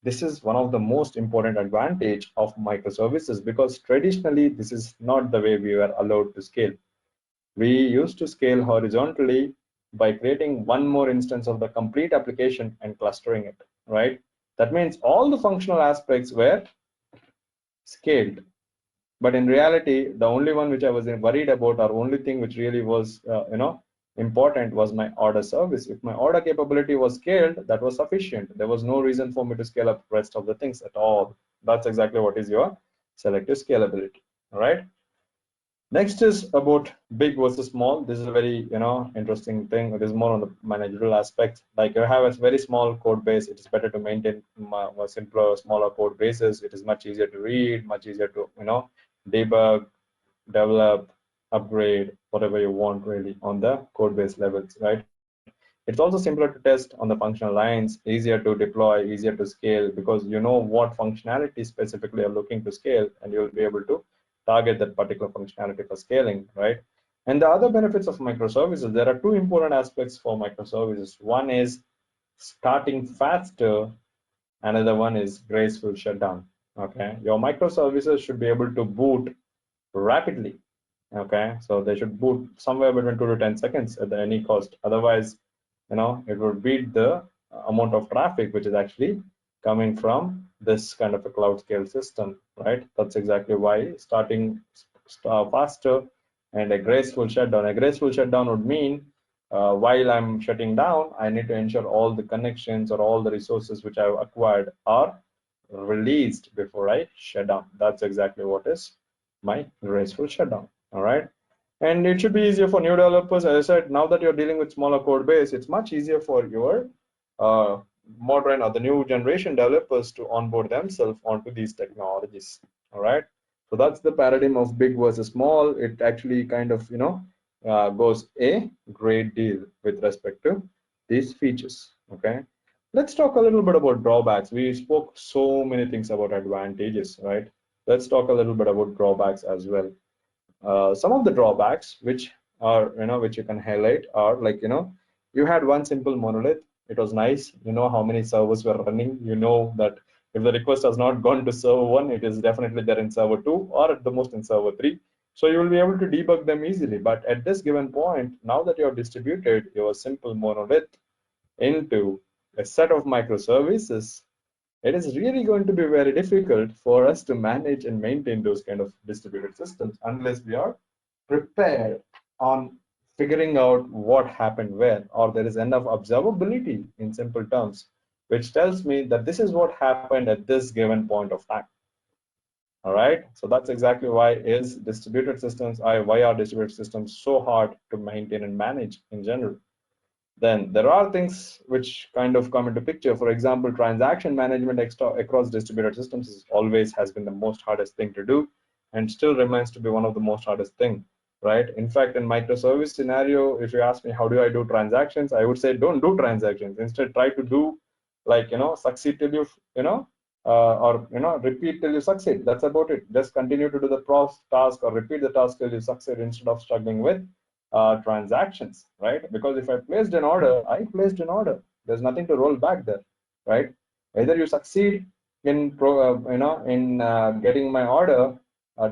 This is one of the most important advantage of microservices because traditionally this is not the way we were allowed to scale. We used to scale horizontally by creating one more instance of the complete application and clustering it, right? That means all the functional aspects were scaled. But in reality, the only one which I was worried about or only thing which really was, important was my order service. If my order capability was scaled, that was sufficient. There was no reason for me to scale up the rest of the things at all. That's exactly what is your selective scalability, all right? Next is about big versus small. This is a very, interesting thing. It is more on the managerial aspect. Like you have a very small code base, it is better to maintain a simpler, smaller code bases. It is much easier to read, much easier to, debug, develop, upgrade, whatever you want really on the code base levels, right? It's also simpler to test on the functional lines, easier to deploy, easier to scale because you know what functionality specifically you're looking to scale and you'll be able to target that particular functionality for scaling, right? And the other benefits of microservices, there are two important aspects for microservices. One is starting faster, another one is graceful shutdown. Okay, your microservices should be able to boot rapidly. Okay, so they should boot somewhere between 2 to 10 seconds at any cost. Otherwise, it would beat the amount of traffic which is actually coming from this kind of a cloud scale system, right? That's exactly why starting faster and a graceful shutdown. A graceful shutdown would mean while I'm shutting down, I need to ensure all the connections or all the resources which I've acquired are released before I shut down. That's exactly what is my graceful shutdown. All right. And it should be easier for new developers. As I said, now that you're dealing with smaller code base, it's much easier for your modern or the new generation developers to onboard themselves onto these technologies. All right. So that's the paradigm of big versus small. It actually kind of, goes a great deal with respect to these features. Okay, let's talk a little bit about drawbacks. We spoke so many things about advantages, right? Let's talk a little bit about drawbacks as well. Some of the drawbacks which are, which you can highlight are like, you had one simple monolith. It was nice, how many servers were running. You know that if the request has not gone to server 1, it is definitely there in server 2 or at the most in server 3. So you will be able to debug them easily. But at this given point, now that you have distributed your simple monolith into a set of microservices, it is really going to be very difficult for us to manage and maintain those kind of distributed systems unless we are prepared on figuring out what happened where, or there is enough observability in simple terms, which tells me that this is what happened at this given point of time. All right, so that's exactly why why are distributed systems so hard to maintain and manage in general. Then there are things which kind of come into picture. For example, transaction management across distributed systems always has been the most hardest thing to do and still remains to be one of the most hardest thing, right? In fact, in microservice scenario, if you ask me how do I do transactions, I would say don't do transactions. Instead, try to do like, succeed till repeat till you succeed. That's about it. Just continue to do the task or repeat the task till you succeed instead of struggling with transactions, right? Because if I placed an order, I placed an order. There's nothing to roll back there, right? Either you succeed in getting my order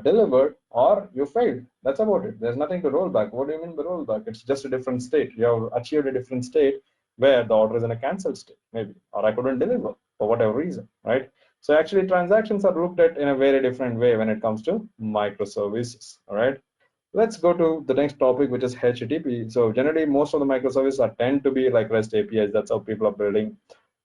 delivered, or you failed. That's about it. There's nothing to roll back. What do you mean by roll back? It's just a different state. You have achieved a different state where the order is in a cancelled state, maybe, or I couldn't deliver for whatever reason, right? So actually, transactions are looked at in a very different way when it comes to microservices, all right? Let's go to the next topic, which is HTTP. So generally, most of the microservices tend to be like REST APIs. That's how people are building.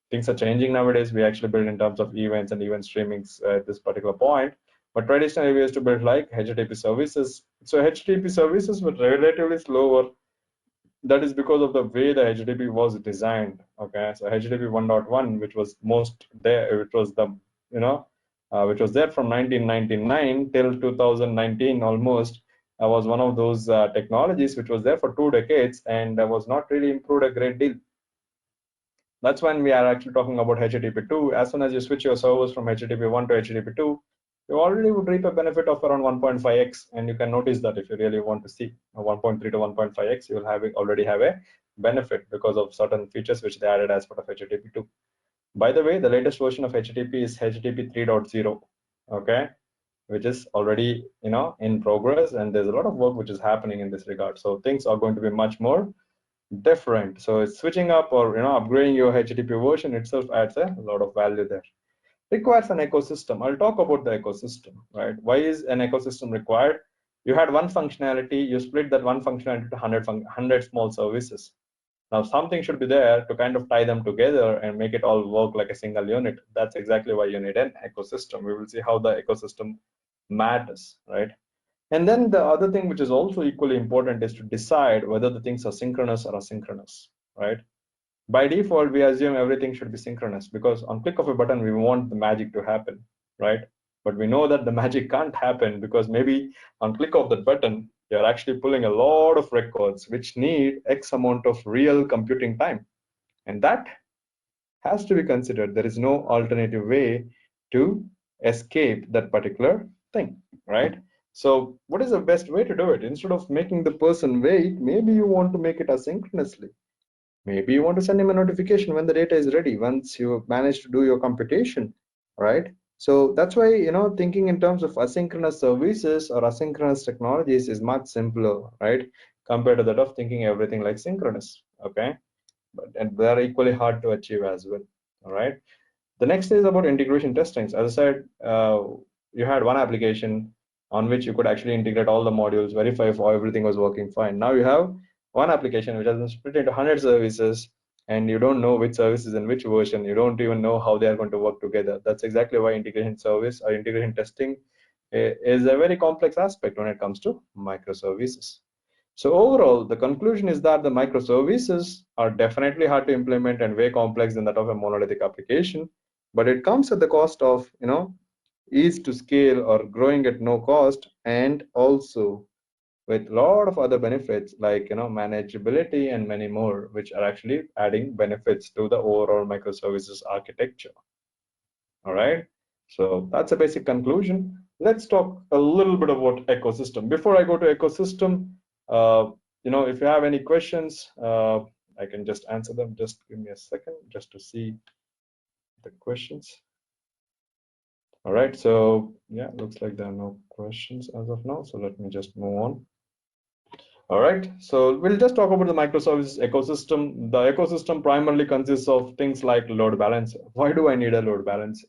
Things are changing nowadays. We actually build in terms of events and event streamings at this particular point. But traditionally, we used to build like HTTP services. So HTTP services were relatively slower. That is because of the way the HTTP was designed. Okay, so HTTP 1.1, which was most there, which was the which was there from 1999 till 2019 almost, was one of those technologies which was there for 2 decades and was not really improved a great deal. That's when we are actually talking about HTTP 2. As soon as you switch your servers from HTTP 1 to HTTP 2, you already would reap a benefit of around 1.5x, and you can notice that if you really want to see 1.3 to 1.5x, you will already have a benefit because of certain features which they added as part of HTTP 2. By the way, the latest version of HTTP is HTTP 3.0, okay, which is already in progress, and there's a lot of work which is happening in this regard. So things are going to be much more different. So it's switching up or upgrading your HTTP version itself adds a lot of value there. Requires an ecosystem. I'll talk about the ecosystem, right? Why is an ecosystem required? You had one functionality, you split that one functionality to 100 small services. Now something should be there to kind of tie them together and make it all work like a single unit. That's exactly why you need an ecosystem. We will see how the ecosystem matters, right? And then the other thing which is also equally important is to decide whether the things are synchronous or asynchronous, right? By default, we assume everything should be synchronous because on click of a button, we want the magic to happen, right? But we know that the magic can't happen because maybe on click of that button, you're actually pulling a lot of records which need X amount of real computing time. And that has to be considered. There is no alternative way to escape that particular thing, right? So what is the best way to do it? Instead of making the person wait, maybe you want to make it asynchronously. Maybe you want to send him a notification when the data is ready, once you manage to do your computation, right? So that's why, thinking in terms of asynchronous services or asynchronous technologies is much simpler, right? Compared to that of thinking everything like synchronous, okay? And they're equally hard to achieve as well, all right? The next is about integration testings. As I said, you had one application on which you could actually integrate all the modules, verify if everything was working fine. Now you have one application which has been split into 100 services, and you don't know which service is in which version. You don't even know how they are going to work together. That's exactly why integration service or integration testing is a very complex aspect when it comes to microservices. So overall, the conclusion is that the microservices are definitely hard to implement and way complex than that of a monolithic application, but it comes at the cost of, ease to scale or growing at no cost, and also with a lot of other benefits like manageability and many more, which are actually adding benefits to the overall microservices architecture. All right, so that's a basic conclusion. Let's talk a little bit about ecosystem. Before I go to ecosystem, if you have any questions, I can just answer them. Just give me a second just to see the questions. All right, so yeah, looks like there are no questions as of now. So let me just move on. All right, so we'll just talk about the microservices ecosystem. The ecosystem primarily consists of things like load balancer. Why do I need a load balancer,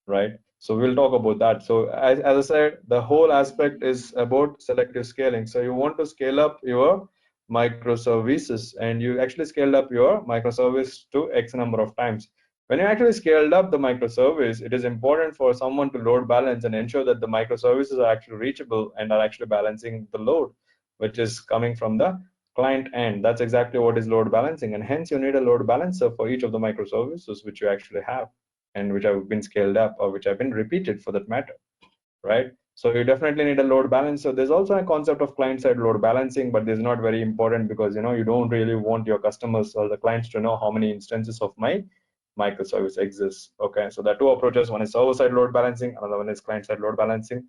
right? So we'll talk about that. So as I said, the whole aspect is about selective scaling. So you want to scale up your microservices, and you actually scaled up your microservice to X number of times. When you actually scaled up the microservice, it is important for someone to load balance and ensure that the microservices are actually reachable and are actually balancing the load, which is coming from the client end. That's exactly what is load balancing, and hence you need a load balancer for each of the microservices which you actually have and which have been scaled up or which have been repeated for that matter, right? So you definitely need a load balancer. There's also a concept of client-side load balancing, but this is not very important because you don't really want your customers or the clients to know how many instances of my microservice exists. Okay, so there are two approaches. One is server-side load balancing, another one is client-side load balancing.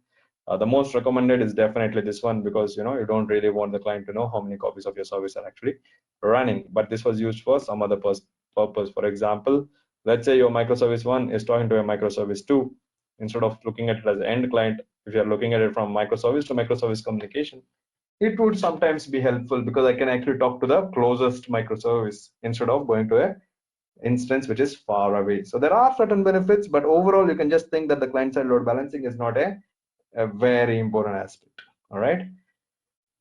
The most recommended is definitely this one because you don't really want the client to know how many copies of your service are actually running. But this was used for some other purpose. For example, let's say your microservice 1 is talking to a microservice 2. Instead of looking at it as an end client, if you're looking at it from microservice to microservice communication, it would sometimes be helpful because I can actually talk to the closest microservice instead of going to a instance which is far away. So there are certain benefits, but overall you can just think that the client-side load balancing is not a very important aspect. All right.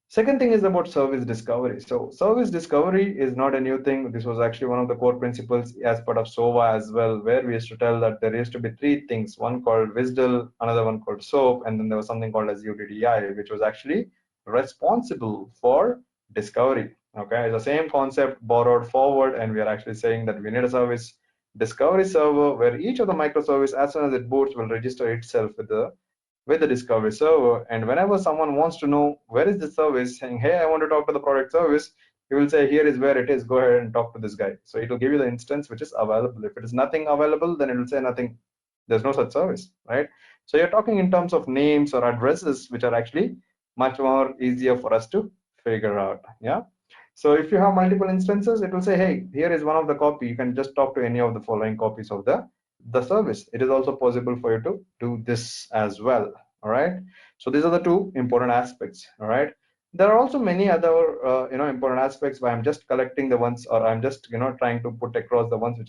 Second thing is about service discovery. So service discovery is not a new thing. This was actually one of the core principles as part of SOVA as well, where we used to tell that there used to be three things, one called WSDL, another one called SOAP, and then there was something called as UDDI, which was actually responsible for discovery. Okay, it's the same concept borrowed forward, and we are actually saying that we need a service discovery server where each of the microservice, as soon as it boots, will register itself with the discovery server. And whenever someone wants to know where is the service, saying, hey, I want to talk to the product service, you will say, here is where it is, go ahead and talk to this guy. So it will give you the instance which is available. If it is nothing available, then it will say nothing, there's no such service, right? So you're talking in terms of names or addresses, which are actually much more easier for us to figure out. Yeah. So if you have multiple instances, it will say, hey, here is one of the copy. You can just talk to any of the following copies of the service. It is also possible for you to do this as well. All right. So these are the two important aspects. All right. There are also many other important aspects, but I'm just collecting the ones, or I'm just trying to put across the ones which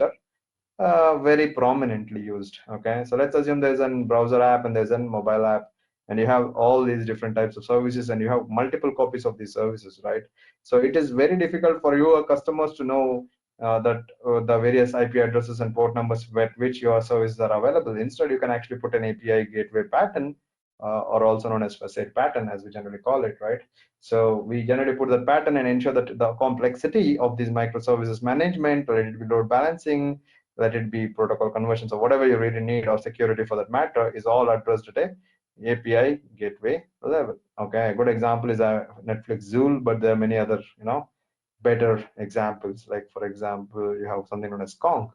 are very prominently used. Okay, so let's assume there's a browser app and there's a mobile app, and you have all these different types of services, and you have multiple copies of these services, right? So it is very difficult for your customers to know that the various IP addresses and port numbers with which your services are available. Instead, you can actually put an API gateway pattern, or also known as facade pattern, as we generally call it, right? So we generally put the pattern and ensure that the complexity of these microservices management, let it be load balancing, let it be protocol conversions, or whatever you really need, or security for that matter, is all addressed at a API gateway level. Okay, a good example is a Netflix Zool, but there are many other better examples. Like for example, you have something known as Kong.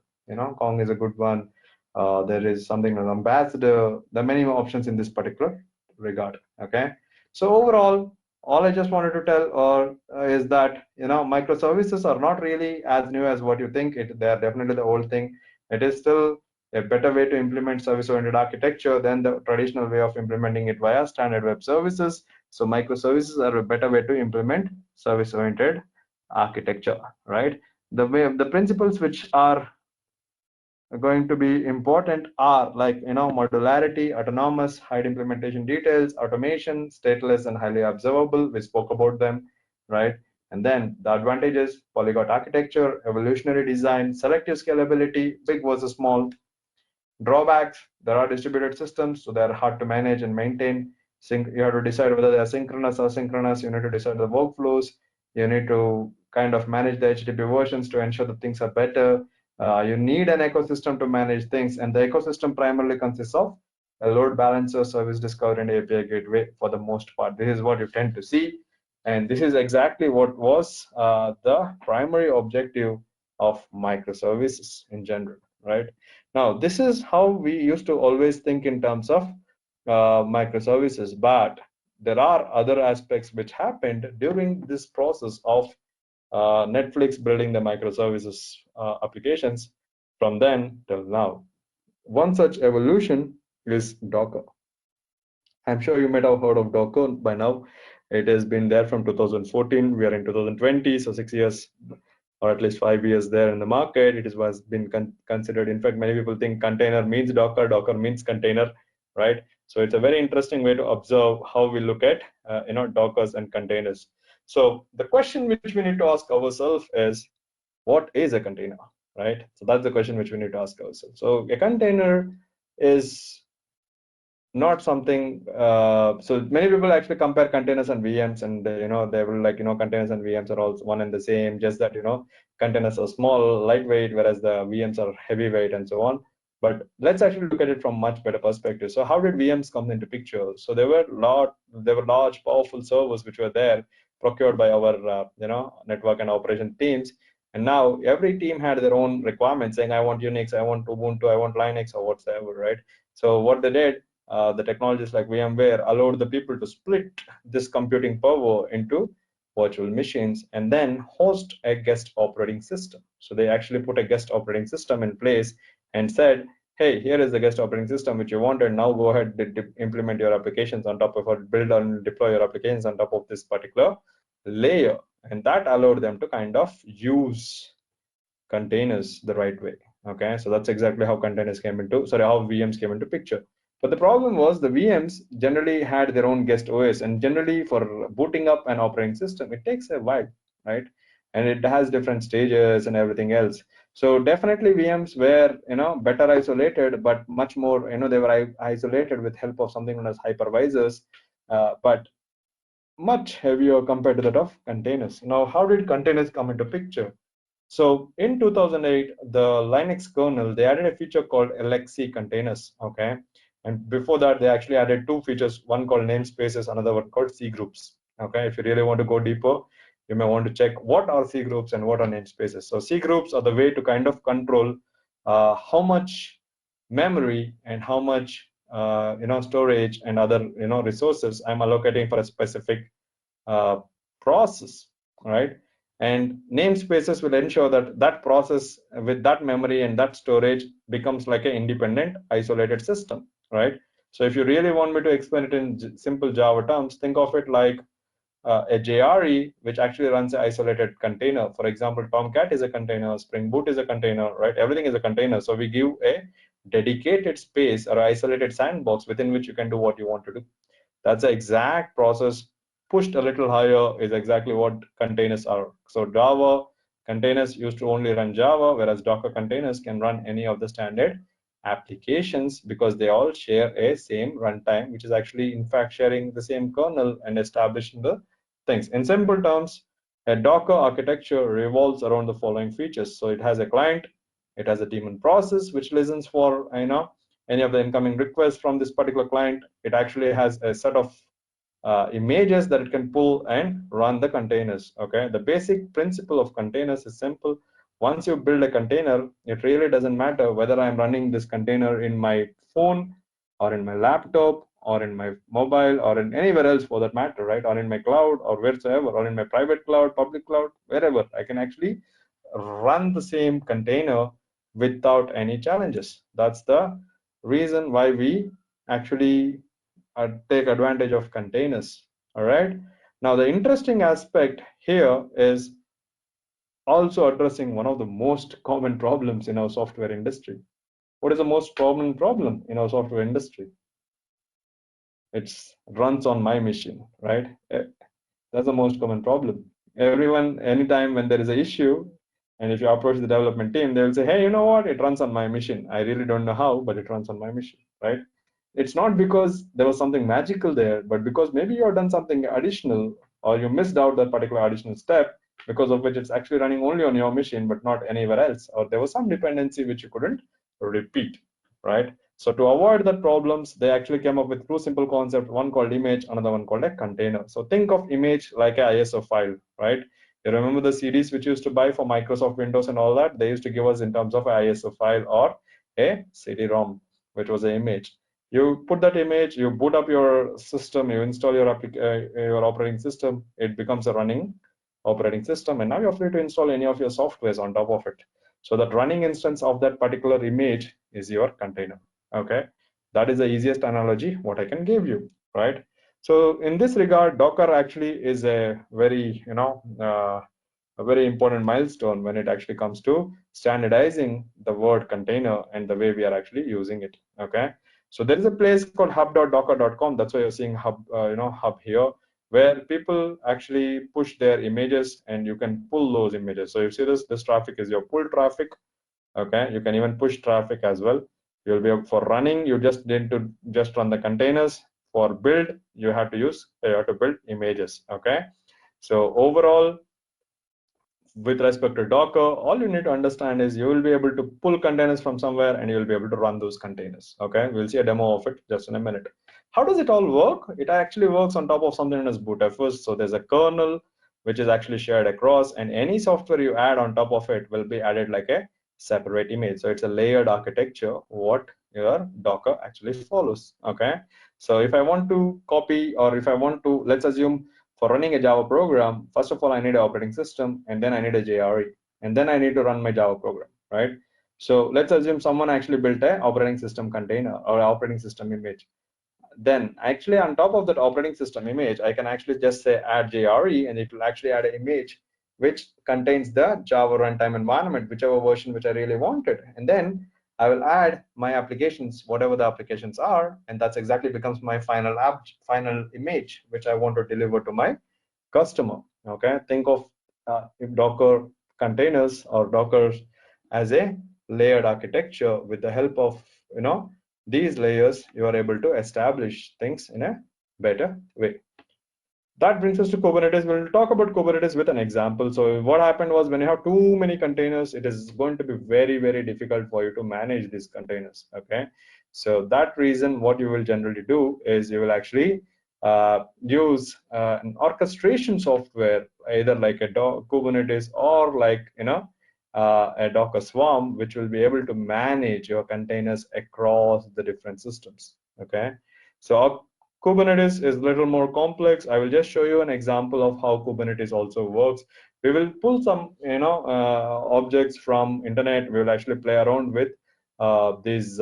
Kong is a good one. There is something like Ambassador. There are many more options in this particular regard. Okay, so overall, all I just wanted to tell or is that microservices are not really as new as what you think. They are definitely the old thing. It is still a better way to implement service-oriented architecture than the traditional way of implementing it via standard web services. So microservices are a better way to implement service-oriented architecture, right? The principles which are going to be important are like modularity, autonomous, hide implementation details, automation, stateless, and highly observable. We spoke about them, right? And then the advantages: polyglot architecture, evolutionary design, selective scalability, big versus small. Drawbacks: there are distributed systems, so they're hard to manage and maintain. You have to decide whether they're synchronous or asynchronous. You need to decide the workflows. You need to kind of manage the HTTP versions to ensure that things are better. You need an ecosystem to manage things, and the ecosystem primarily consists of a load balancer, service discovery, and API gateway for the most part. This is what you tend to see. And this is exactly what was the primary objective of microservices in general, right? Now, this is how we used to always think in terms of microservices, but there are other aspects which happened during this process of Netflix building the microservices applications from then till now. One such evolution is Docker. I'm sure you might have heard of Docker by now. It has been there from 2014. We are in 2020, so 6 years or at least 5 years there in the market. It was been considered. In fact, many people think container means Docker, Docker means container, right? So it's a very interesting way to observe how we look at Dockers and containers. So the question which we need to ask ourselves is, what is a container, right? So that's the question which we need to ask ourselves. So a container is not something so many people actually compare containers and VMs, and they will like containers and VMs are all one and the same, just that containers are small, lightweight, whereas the VMs are heavyweight and so on. But let's actually look at it from much better perspective. So how did VMs come into picture? So there were large powerful servers which were there, procured by our network and operation teams, and now every team had their own requirements, saying I want Unix, I want Ubuntu, I want Linux, or whatsoever, right? So what they did, the technologies like VMware allowed the people to split this computing power into virtual machines and then host a guest operating system. So they actually put a guest operating system in place and said, hey, here is the guest operating system which you wanted. Now go ahead and implement your applications on top of it, build and deploy your applications on top of this particular layer. And that allowed them to kind of use containers the right way. Okay, so that's exactly how containers came into, how VMs came into picture. But the problem was the VMs generally had their own guest OS, and generally for booting up an operating system, it takes a while, right? And it has different stages and everything else. So definitely VMs were, better isolated, but much more, they were isolated with help of something known as hypervisors, but much heavier compared to that of containers. Now, how did containers come into picture? So in 2008, the Linux kernel, they added a feature called LXC containers, okay? And before that, they actually added two features, one called namespaces, another one called C groups, okay? If you really want to go deeper, you may want to check what are C groups and what are namespaces. So C groups are the way to kind of control how much memory and how much storage and other resources I'm allocating for a specific process, right? And namespaces will ensure that that process with that memory and that storage becomes like an independent, isolated system, right? So if you really want me to explain it in simple Java terms, think of it like a JRE, which actually runs an isolated container. For example, Tomcat is a container, Spring Boot is a container, right? Everything is a container. So we give a dedicated space or isolated sandbox within which you can do what you want to do. That's the exact process pushed a little higher is exactly what containers are. So Java containers used to only run Java, whereas Docker containers can run any of the standard applications because they all share a same runtime, which is actually in fact sharing the same kernel and establishing the things. In simple terms, a Docker architecture revolves around the following features. So it has a client, it has a daemon process which listens for any of the incoming requests from this particular client. It actually has a set of images that it can pull and run the containers. Okay, the basic principle of containers is simple. Once you build a container, it really doesn't matter whether I'm running this container in my phone or in my laptop or in my mobile or in anywhere else for that matter, right? Or in my cloud or wheresoever, or in my private cloud, public cloud, wherever. I can actually run the same container without any challenges. That's the reason why we actually take advantage of containers. All right. Now, the interesting aspect here is also addressing one of the most common problems in our software industry. What is the most common problem in our software industry? It's runs on my machine, right? That's the most common problem. Everyone, anytime when there is an issue, and if you approach the development team, they will say, hey, you know what? It runs on my machine. I really don't know how, but it runs on my machine, right? It's not because there was something magical there, but because maybe you have done something additional or you missed out that particular additional step, because of which it's actually running only on your machine, but not anywhere else. Or there was some dependency which you couldn't repeat, right? So to avoid that problems, they actually came up with two simple concepts, one called image, another one called a container. So think of image like a ISO file, right? You remember the CDs which used to buy for Microsoft Windows and all that? They used to give us in terms of a ISO file or a CD-ROM, which was an image. You put that image, you boot up your system, you install your operating system, it becomes a running operating system, and now you're free to install any of your softwares on top of it. So that running instance of that particular image is your container. Okay, that is the easiest analogy what I can give you, right? So in this regard, Docker actually is a very, a very important milestone when it actually comes to standardizing the word container and the way we are actually using it. Okay, so there is a place called hub.docker.com. That's why you're seeing hub, hub here, where people actually push their images and you can pull those images. So you see this traffic is your pull traffic. Okay, you can even push traffic as well. You'll be for running, you just need to just run the containers. For build, you have to build images. Okay, so overall, with respect to Docker, all you need to understand is you will be able to pull containers from somewhere and you'll be able to run those containers. Okay, we'll see a demo of it just in a minute. How does it all work? It actually works on top of something known as bootfs. So there's a kernel which is actually shared across, and any software you add on top of it will be added like a separate image. So it's a layered architecture what your Docker actually follows. Okay, so if I want to copy, or if I want to, let's assume for running a Java program, first of all, I need an operating system, and then I need a JRE, and then I need to run my Java program, right? So let's assume someone actually built an operating system container or operating system image. Then actually on top of that operating system image, I can actually just say add JRE, and it will actually add an image which contains the Java runtime environment, whichever version which I really wanted. And then I will add my applications, whatever the applications are, and that's exactly becomes my final app, final image, which I want to deliver to my customer. Okay, think of if Docker containers or Docker as a layered architecture. With the help of these layers, you are able to establish things in a better way. That brings us to Kubernetes. We'll talk about Kubernetes with an example. So what happened was, when you have too many containers, it is going to be very, very difficult for you to manage these containers. Okay, so that reason, what you will generally do is you will actually use an orchestration software, either like a Kubernetes or like a Docker Swarm, which will be able to manage your containers across the different systems. Okay, so Kubernetes is a little more complex. I will just show you an example of how Kubernetes also works. We will pull some, objects from internet. We will actually play around with these,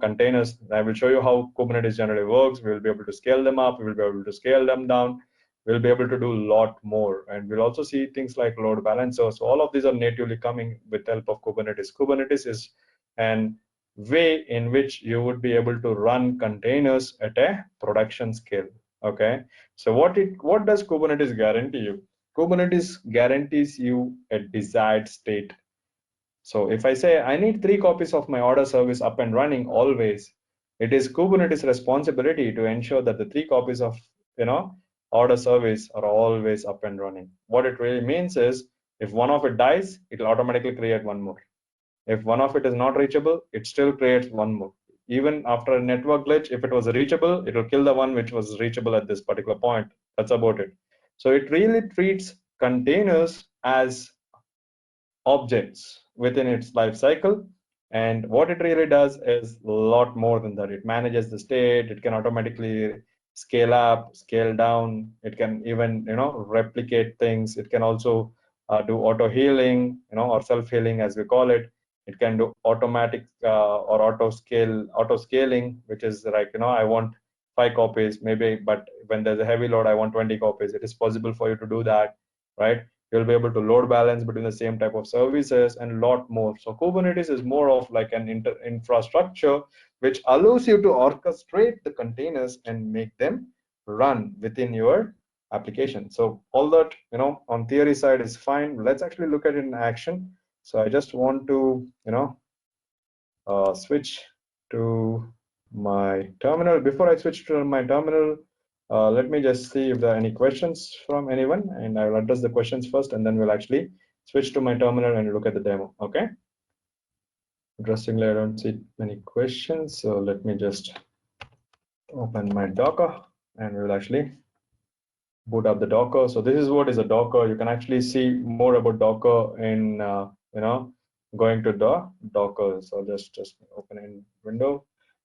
containers. I will show you how Kubernetes generally works. We will be able to scale them up. We will be able to scale them down. We'll be able to do a lot more. And we'll also see things like load balancers. So all of these are natively coming with the help of Kubernetes. Kubernetes is an way in which you would be able to run containers at a production scale. Okay, so what does Kubernetes guarantee you? Kubernetes guarantees you a desired state. So if I say I need 3 copies of my order service up and running always, it is Kubernetes responsibility to ensure that the 3 copies of order service are always up and running. What it really means is, if one of it dies, it will automatically create one more. If one of it is not reachable, it still creates one more. Even after a network glitch, if it was reachable, it will kill the one which was reachable at this particular point. That's about it. So it really treats containers as objects within its life cycle. And what it really does is a lot more than that. It manages the state. It can automatically scale up, scale down. It can even, replicate things. It can also do auto healing, or self healing as we call it. It can do automatic or auto scaling, which is like, I want 5 copies maybe, but when there's a heavy load, I want 20 copies. It is possible for you to do that, right? You'll be able to load balance between the same type of services and a lot more. So Kubernetes is more of like an infrastructure which allows you to orchestrate the containers and make them run within your application. So all that, on theory side is fine. Let's actually look at it in action. So I just want to, switch to my terminal. Before I switch to my terminal, let me just see if there are any questions from anyone, and I will address the questions first, and then we'll actually switch to my terminal and look at the demo. Okay. Interestingly, I don't see many questions, so let me just open my Docker and we'll actually boot up the Docker. So this is what is a Docker. You can actually see more about Docker in going to the Docker. So just open in window.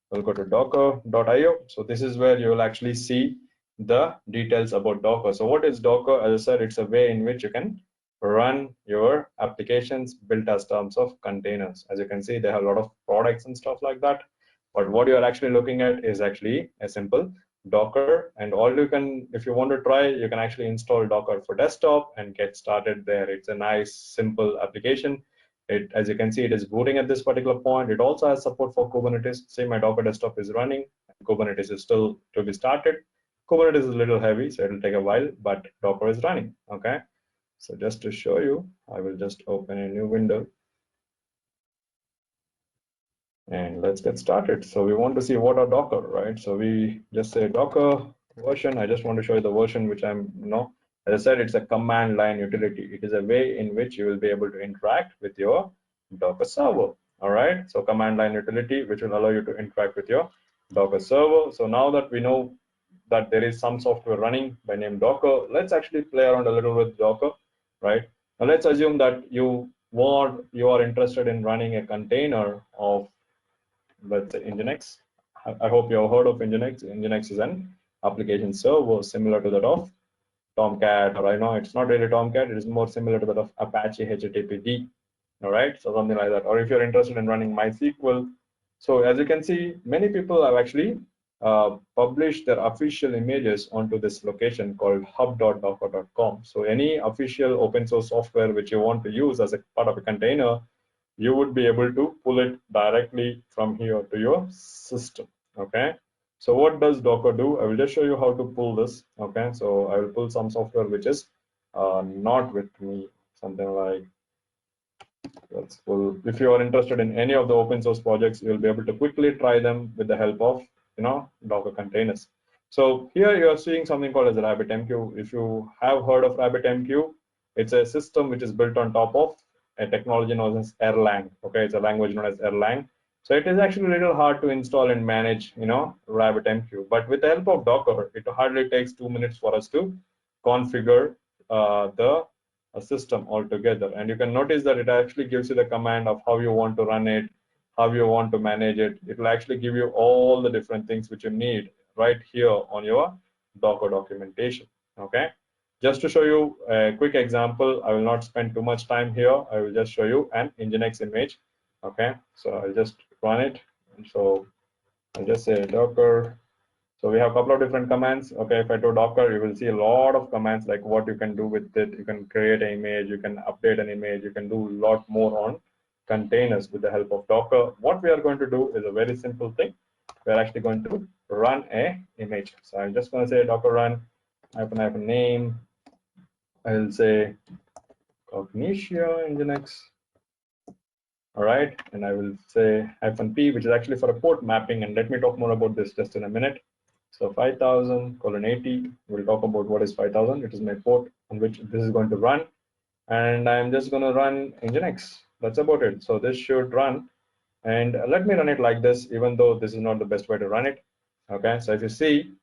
We'll go to docker.io. So this is where you will actually see the details about Docker. So what is Docker? As I said, it's a way in which you can run your applications built as terms of containers. As you can see, they have a lot of products and stuff like that. But what you're actually looking at is actually a simple Docker, and all you can, if you want to try, you can actually install Docker for desktop and get started there. It's a nice, simple application. It, as you can see, it is booting at this particular point. It also has support for Kubernetes. Say my Docker desktop is running, Kubernetes is still to be started. Kubernetes is a little heavy, so it'll take a while, but Docker is running. Okay. So just to show you, I will just open a new window. And let's get started. So we want to see what are Docker, right? So we just say Docker version. I just want to show you the version which I'm, as I said, it's a command line utility. It is a way in which you will be able to interact with your Docker server. All right. So command line utility, which will allow you to interact with your Docker server. So now that we know that there is some software running by name Docker, let's actually play around a little with Docker, right? Now let's assume that you are interested in running a container of, let's say, Nginx. I hope you have heard of Nginx. Nginx is an application server similar to that of Tomcat, or I know it's not really Tomcat, it is more similar to that of Apache HTTPD. All right, so something like that. Or if you're interested in running MySQL. So as you can see, many people have actually published their official images onto this location called hub.docker.com. So any official open source software which you want to use as a part of a container, you would be able to pull it directly from here to your system. Okay. So what does Docker do? I will just show you how to pull this. Okay. So I will pull some software which is not with me. Something like, let's pull. If you are interested in any of the open source projects, you'll be able to quickly try them with the help of Docker containers. So here you are seeing something called as RabbitMQ. If you have heard of RabbitMQ, it's a system which is built on top of a technology known as Erlang. Okay, it's a language known as Erlang. So it is actually a little hard to install and manage, RabbitMQ. But with the help of Docker, it hardly takes 2 minutes for us to configure the system altogether. And you can notice that it actually gives you the command of how you want to run it, how you want to manage it. It will actually give you all the different things which you need right here on your Docker documentation. Okay. Just to show you a quick example, I will not spend too much time here. I will just show you an Nginx image. Okay. So I'll just run it. So I'll just say Docker. So we have a couple of different commands. Okay, if I do Docker, you will see a lot of commands like what you can do with it. You can create an image, you can update an image, you can do a lot more on containers with the help of Docker. What we are going to do is a very simple thing. We're actually going to run a image. So I'm just going to say Docker run hyphen name. I'll say Cognitia Nginx. All right, and I will say -p, which is actually for a port mapping. And let me talk more about this just in a minute. So 5000:80, we'll talk about what is 5000. It is my port on which this is going to run. And I'm just going to run Nginx. That's about it. So this should run. And let me run it like this, even though this is not the best way to run it. Okay, so if you see,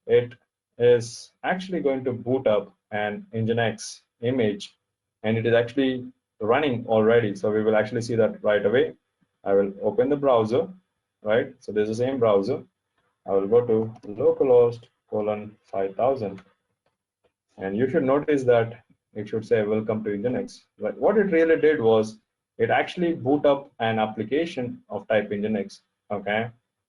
it is actually going to boot up an Nginx image, and it is actually running already. So we will actually see that right away. I will open the browser, right? So there's the same browser. I will go to localhost :5000, and you should notice that it should say welcome to Nginx. But what it really did was it actually boot up an application of type Nginx. Okay,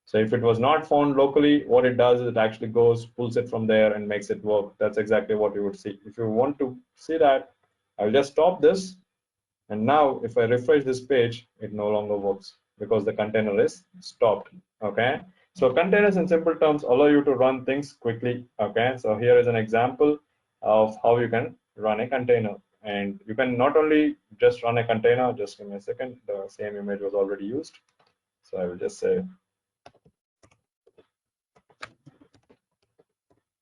so if it was not found locally, what it does is it actually goes, pulls it from there and makes it work. That's exactly what you would see. If you want to see that, I'll just stop this, and now if I refresh this page, it no longer works because the container is stopped. Okay, so containers in simple terms allow you to run things quickly. Okay, so here is an example of how you can run a container. And you can not only just run a container, just give me a second, the same image was already used. So I will just say,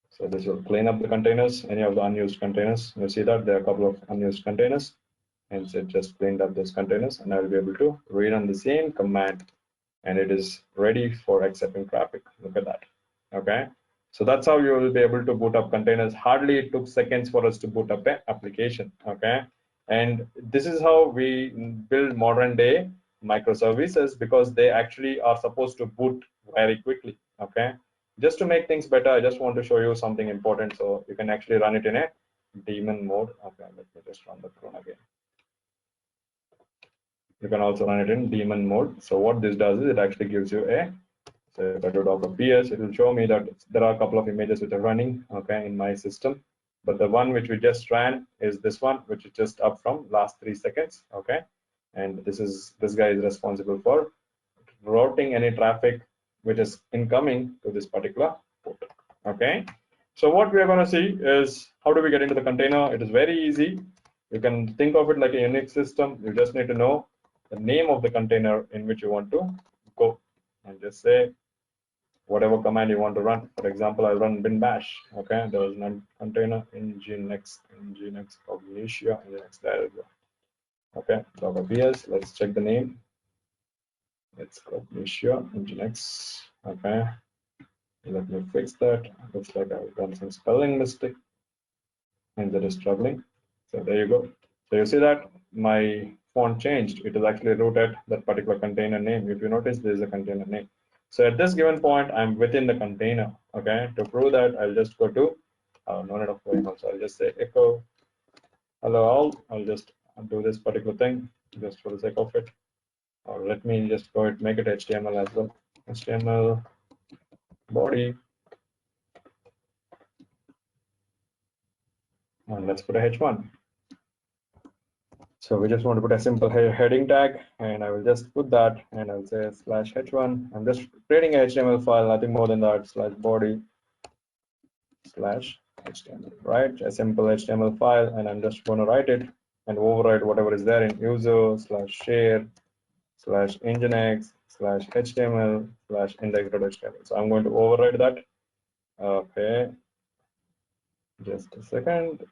so this will clean up the containers, any of the unused containers. You see that there are a couple of unused containers. and so it just cleaned up those containers, and I'll be able to rerun the same command, and it is ready for accepting traffic. Look at that. Okay, so that's how you will be able to boot up containers. Hardly it took seconds for us to boot up an application. Okay, and this is how we build modern day microservices, because they actually are supposed to boot very quickly. Okay, just to make things better, I just want to show you something important, so you can actually run it in a daemon mode. Okay, let me just run the clone again. You can also run it in daemon mode. So what this does is it actually gives you a, so if I do docker ps, it will show me that there are a couple of images which are running, okay, in my system. But the one which we just ran is this one, which is just up from last 3 seconds, okay. And this guy is responsible for routing any traffic which is incoming to this particular port, okay. So what we are going to see is how do we get into the container. It is very easy. You can think of it like a Unix system. You just need to know the name of the container in which you want to go, and just say whatever command you want to run. For example, I'll run bin bash. Okay, there was one container nginx cognitia nginx. There we go. Okay, docker ps. Let's check the name. It's cognitia nginx. Okay, let me fix that. Looks like I've done some spelling mistake, and that is troubling. So there you go. So you see that my font changed. It is actually rooted that particular container name. If you notice, there is a container name. So at this given point, I'm within the container. Okay. To prove that, I'll just go to no need of going on. So I'll just say echo hello all. I'll just do this particular thing just for the sake of it. Or let me just go and make it HTML as well. HTML body. And let's put a H1. So we just want to put a simple heading tag, and I will just put that, and I'll say /h1. I'm just creating a HTML file, nothing more than that, /body /HTML, right? A simple HTML file, and I'm just going to write it and overwrite whatever is there in user /share /nginx /html /index.html. So I'm going to overwrite that. Okay, just a second.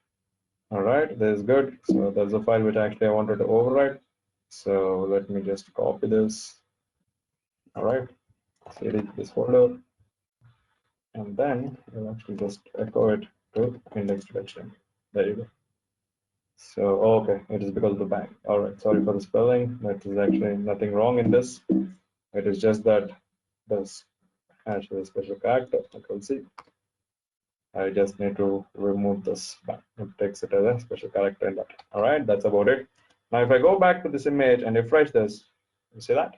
All right, this is good. So there's a file which actually I wanted to overwrite. So let me just copy this. All right, select this folder, and then we'll actually just echo it to index.html. There you go. So okay, it is because of the bank. All right, sorry for the spelling. That is actually nothing wrong in this. It is just that this actually a special character. Control C. I just need to remove this back. It takes it as a special character in that. All right, that's about it. Now, if I go back to this image and refresh this, you see that?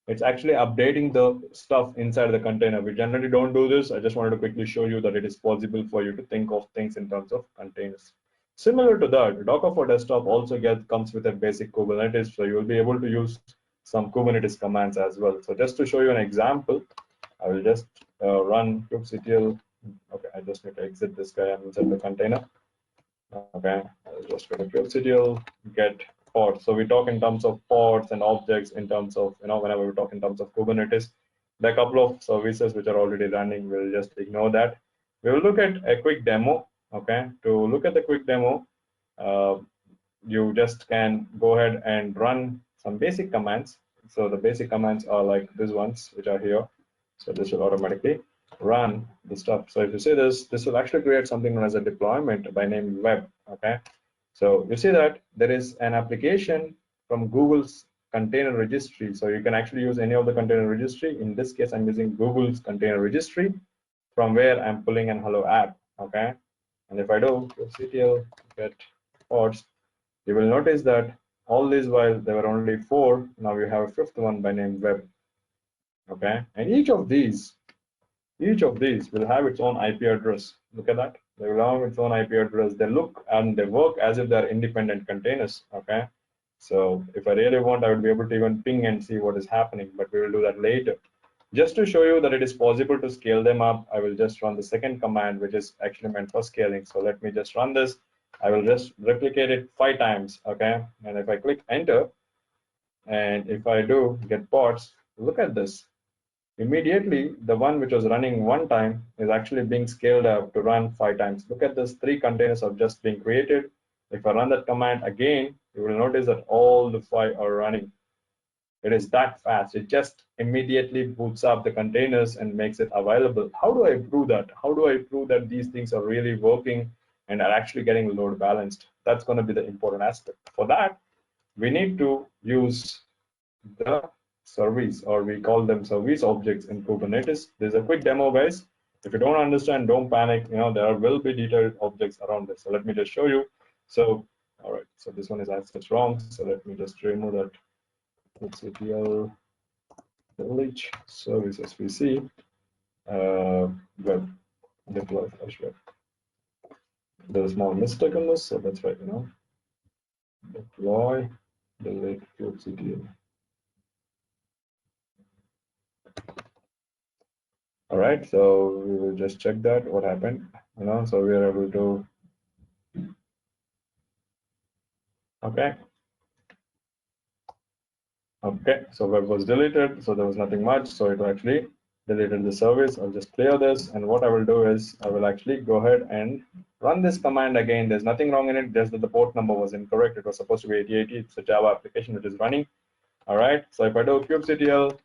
It's actually updating the stuff inside the container. We generally don't do this. I just wanted to quickly show you that it is possible for you to think of things in terms of containers. Similar to that, Docker for Desktop also comes with a basic Kubernetes, so you'll be able to use some Kubernetes commands as well. So just to show you an example, I will just run kubectl. Okay, I just need to exit this guy and insert the container. Okay, I'll just go to kubectl get pods. So we talk in terms of pods and objects in terms of, whenever we talk in terms of Kubernetes, there are a couple of services which are already running. We'll just ignore that. We will look at a quick demo. Okay, to look at the quick demo, you just can go ahead and run some basic commands. So the basic commands are like these ones, which are here. So this will automatically run the stuff. So if you see this will actually create something known as a deployment by name web. Okay. So you see that there is an application from Google's container registry. So you can actually use any of the container registry. In this case, I'm using Google's container registry, from where I'm pulling an hello app. Okay. And if I do kubectl get pods, you will notice that all this while there were only 4, now you have a 5th one by name web. Okay, and each of these will have its own IP address. Look at that. They will have its own IP address. They look and they work as if they're independent containers. Okay, so if I really want, I would be able to even ping and see what is happening, but we will do that later. Just to show you that it is possible to scale them up, I will just run the second command, which is actually meant for scaling. So let me just run this. I will just replicate it 5 times. Okay, and if I click enter, and if I do get pods, look at this. Immediately, the one which was running 1 time is actually being scaled up to run 5 times. Look at this, 3 containers are just being created. If I run that command again, you will notice that all the 5 are running. It is that fast. It just immediately boots up the containers and makes it available. How do I prove that? How do I prove that these things are really working and are actually getting load balanced? That's going to be the important aspect. For that, we need to use the service, or we call them service objects in Kubernetes. There's a quick demo, guys. If you don't understand, don't panic. There will be detailed objects around this. So let me just show you. So, all right. So this one is as such wrong. So let me just remove that. XCTL village services VC web deploy flash web. There's a small mistake on this, so that's right. Deploy delete kubectl. All right, so we will just check that what happened. So we are able to. Okay. Okay, so web was deleted, so there was nothing much. So it actually deleted the service. I'll just clear this, and what I will do is I will actually go ahead and run this command again. There's nothing wrong in it, just that the port number was incorrect. It was supposed to be 8080. It's a Java application which is running. All right, so if I do kubectl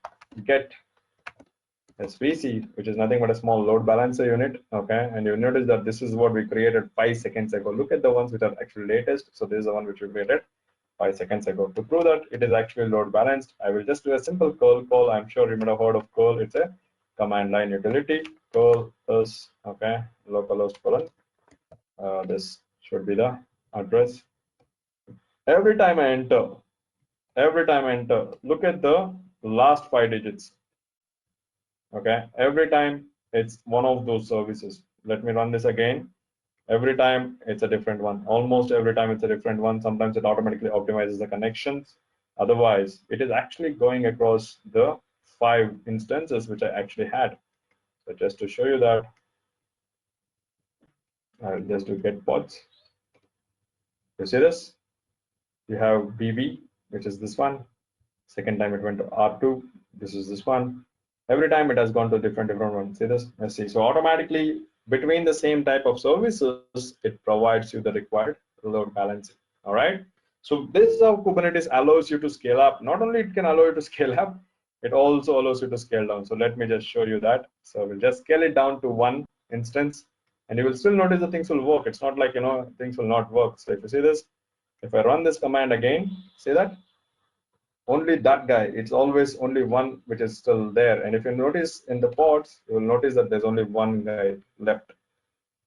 get svc, which is nothing but a small load balancer unit, okay, and you notice that this is what we created 5 seconds ago. Look at the ones which are actually latest. So this is the one which we created 5 seconds ago. To prove that it is actually load balanced, I will just do a simple curl call. I'm sure you might have heard of curl. It's a command line utility. Curl is, okay, localhost colon. This should be the address. Every time I enter, look at the last 5 digits. Okay, every time it's one of those services. Let me run this again. Every time it's a different one. Almost every time it's a different one. Sometimes it automatically optimizes the connections. Otherwise, it is actually going across the 5 instances which I actually had. So just to show you that, I'll just do get pods. You see this? You have BB, which is this one. Second time it went to R2. This is this one. Every time it has gone to different one. See this? Let's see. So automatically between the same type of services, it provides you the required load balancing. All right. So this is how Kubernetes allows you to scale up. Not only it can allow you to scale up, it also allows you to scale down. So let me just show you that. So we'll just scale it down to 1 instance, and you will still notice that things will work. It's not like things will not work. So if you see this, if I run this command again, see that? Only that guy, it's always only one which is still there. And if you notice in the pods, you will notice that there's only one guy left.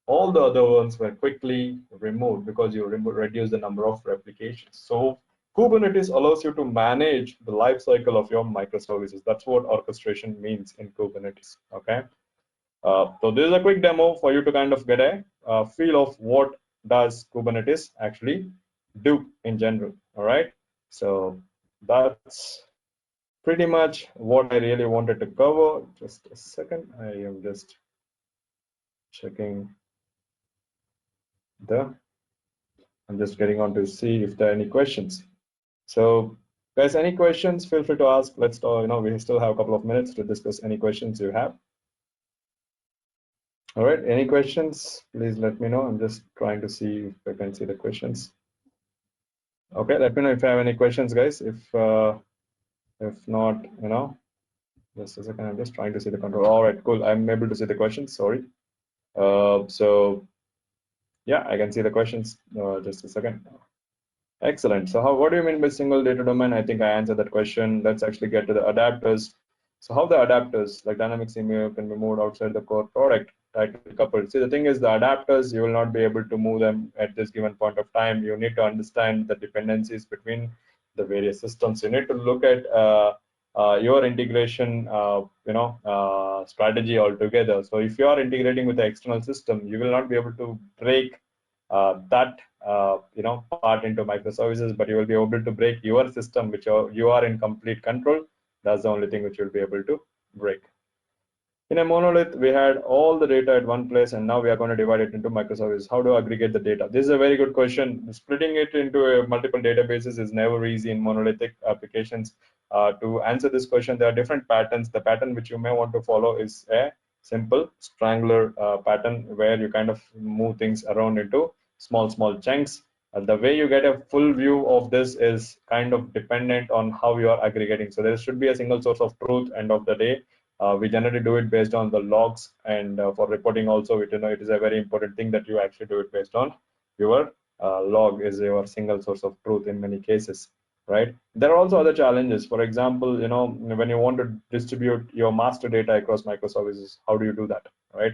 All the other ones were quickly removed because you reduce the number of replications. So Kubernetes allows you to manage the life cycle of your microservices. That's what orchestration means in Kubernetes. Okay. So this is a quick demo for you to kind of get a feel of what does Kubernetes actually do in general. All right. So that's pretty much what I really wanted to cover. Just a second. I am just checking I'm just getting on to see if there are any questions. So guys, any questions, feel free to ask. Let's talk, we still have a couple of minutes to discuss any questions you have. All right, any questions, please let me know. I'm just trying to see if I can see the questions. Okay, let me know if you have any questions, guys. If not, just a second, I'm just trying to see the control. All right, cool, I'm able to see the questions, sorry. So yeah, I can see the questions. Just a second. Excellent. So what do you mean by single data domain? I think I answered that question. Let's actually get to the adapters. So how the adapters like dynamic CMU can be moved outside the core product tightly coupled. See, the thing is the adapters, you will not be able to move them at this given point of time. You need to understand the dependencies between the various systems. You need to look at your integration strategy altogether. So if you are integrating with the external system, you will not be able to break that part into microservices, but you will be able to break your system, which you are in complete control. That's the only thing which you'll be able to break. In a monolith, we had all the data at one place, and now we are going to divide it into microservices. How do I aggregate the data? This is a very good question. Splitting it into multiple databases is never easy in monolithic applications. To answer this question, there are different patterns. The pattern which you may want to follow is a simple strangler pattern, where you kind of move things around into small chunks. The way you get a full view of this is kind of dependent on how you are aggregating. So there should be a single source of truth end of the day. We generally do it based on the logs, and for reporting also, it is a very important thing that you actually do it based on your log is your single source of truth in many cases, right? There are also other challenges. For example, when you want to distribute your master data across microservices, how do you do that, right?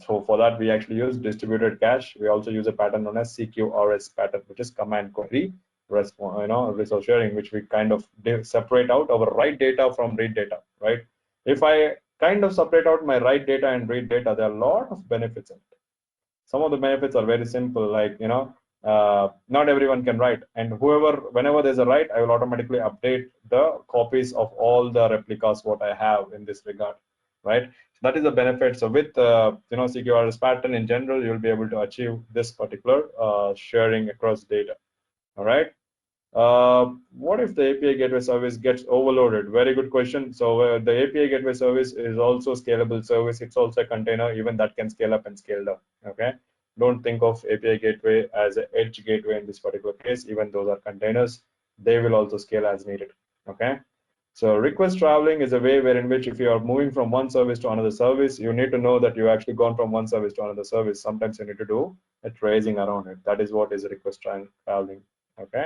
So for that, we actually use distributed cache. We also use a pattern known as CQRS pattern, which is command query resource sharing, which we kind of separate out our write data from read data, right? If I kind of separate out my write data and read data, there are a lot of benefits in it. Some of the benefits are very simple, like not everyone can write, and whenever there's a write, I will automatically update the copies of all the replicas what I have in this regard, right? So that is the benefit. So with CQRS pattern in general, you'll be able to achieve this particular sharing across data. All right. What if the API gateway service gets overloaded? Very good question. So the API gateway service is also scalable service. It's also a container, even that can scale up and scale down. Okay. Don't think of API gateway as an edge gateway in this particular case. Even those are containers. They will also scale as needed. Okay. So request traveling is a way where in which if you are moving from one service to another service, you need to know that you've actually gone from one service to another service. Sometimes you need to do a tracing around it. That is what is request traveling. Okay.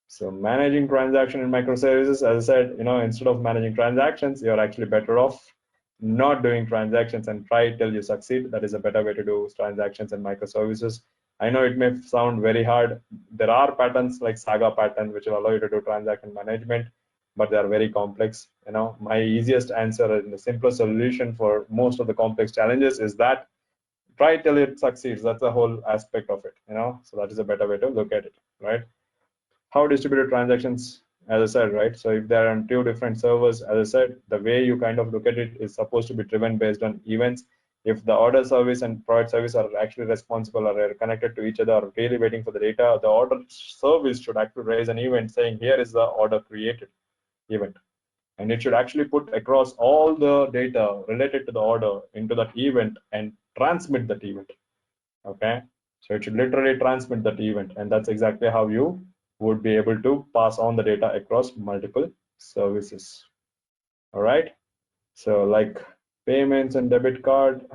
So managing transaction in microservices, as I said, instead of managing transactions, you're actually better off not doing transactions and try till you succeed. That is a better way to do transactions in microservices. I know it may sound very hard. There are patterns like Saga pattern, which will allow you to do transaction management, but they are very complex. My easiest answer and the simplest solution for most of the complex challenges is that try till it succeeds. That's the whole aspect of it, so that is a better way to look at it, right? How distributed transactions, as I said, right? So if there are on two different servers, as I said, the way you kind of look at it is supposed to be driven based on events. If the order service and product service are actually responsible or are connected to each other or really waiting for the data, the order service should actually raise an event saying, here is the order created event. And it should actually put across all the data related to the order into that event and transmit that event. Okay. So it should literally transmit that event. And that's exactly how you would be able to pass on the data across multiple services. All right. So like payments and credit card.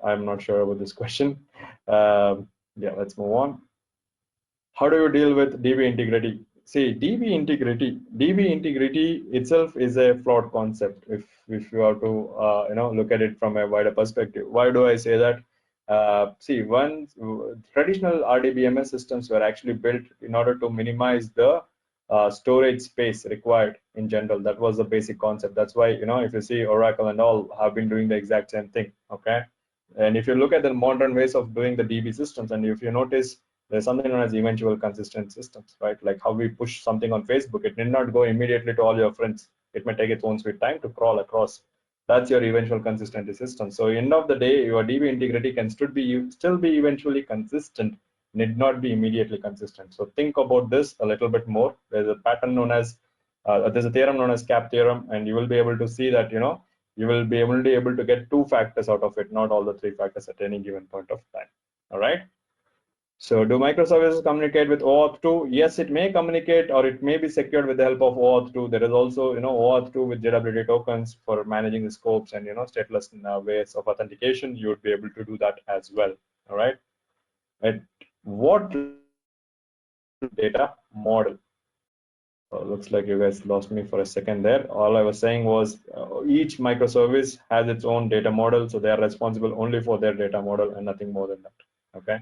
I'm not sure about this question. Yeah, let's move on. How do you deal with DB integrity? See, DB integrity itself is a flawed concept. If you have to look at it from a wider perspective. Why do I say that? See, traditional RDBMS systems were actually built in order to minimize the storage space required in general. That was the basic concept. That's why if you see Oracle and all have been doing the exact same thing. Okay, and if you look at the modern ways of doing the DB systems, and if you notice, there's something known as eventual consistent systems, right? Like how we push something on Facebook, it need not go immediately to all your friends. It may take its own sweet time to crawl across. That's your eventual consistency system. So end of the day, your DB integrity can still be eventually consistent, need not be immediately consistent. So think about this a little bit more. There's a pattern known as there's a theorem known as CAP theorem, and you will be able to see that you will be able to get two factors out of it, not all the three factors at any given point of time. All right. So do microservices communicate with OAuth 2? Yes, it may communicate, or it may be secured with the help of OAuth 2. There is also, OAuth 2 with JWT tokens for managing the scopes and, stateless ways of authentication. You would be able to do that as well. All right. And what data model? Looks like you guys lost me for a second there. All I was saying was each microservice has its own data model. So they are responsible only for their data model and nothing more than that. Okay.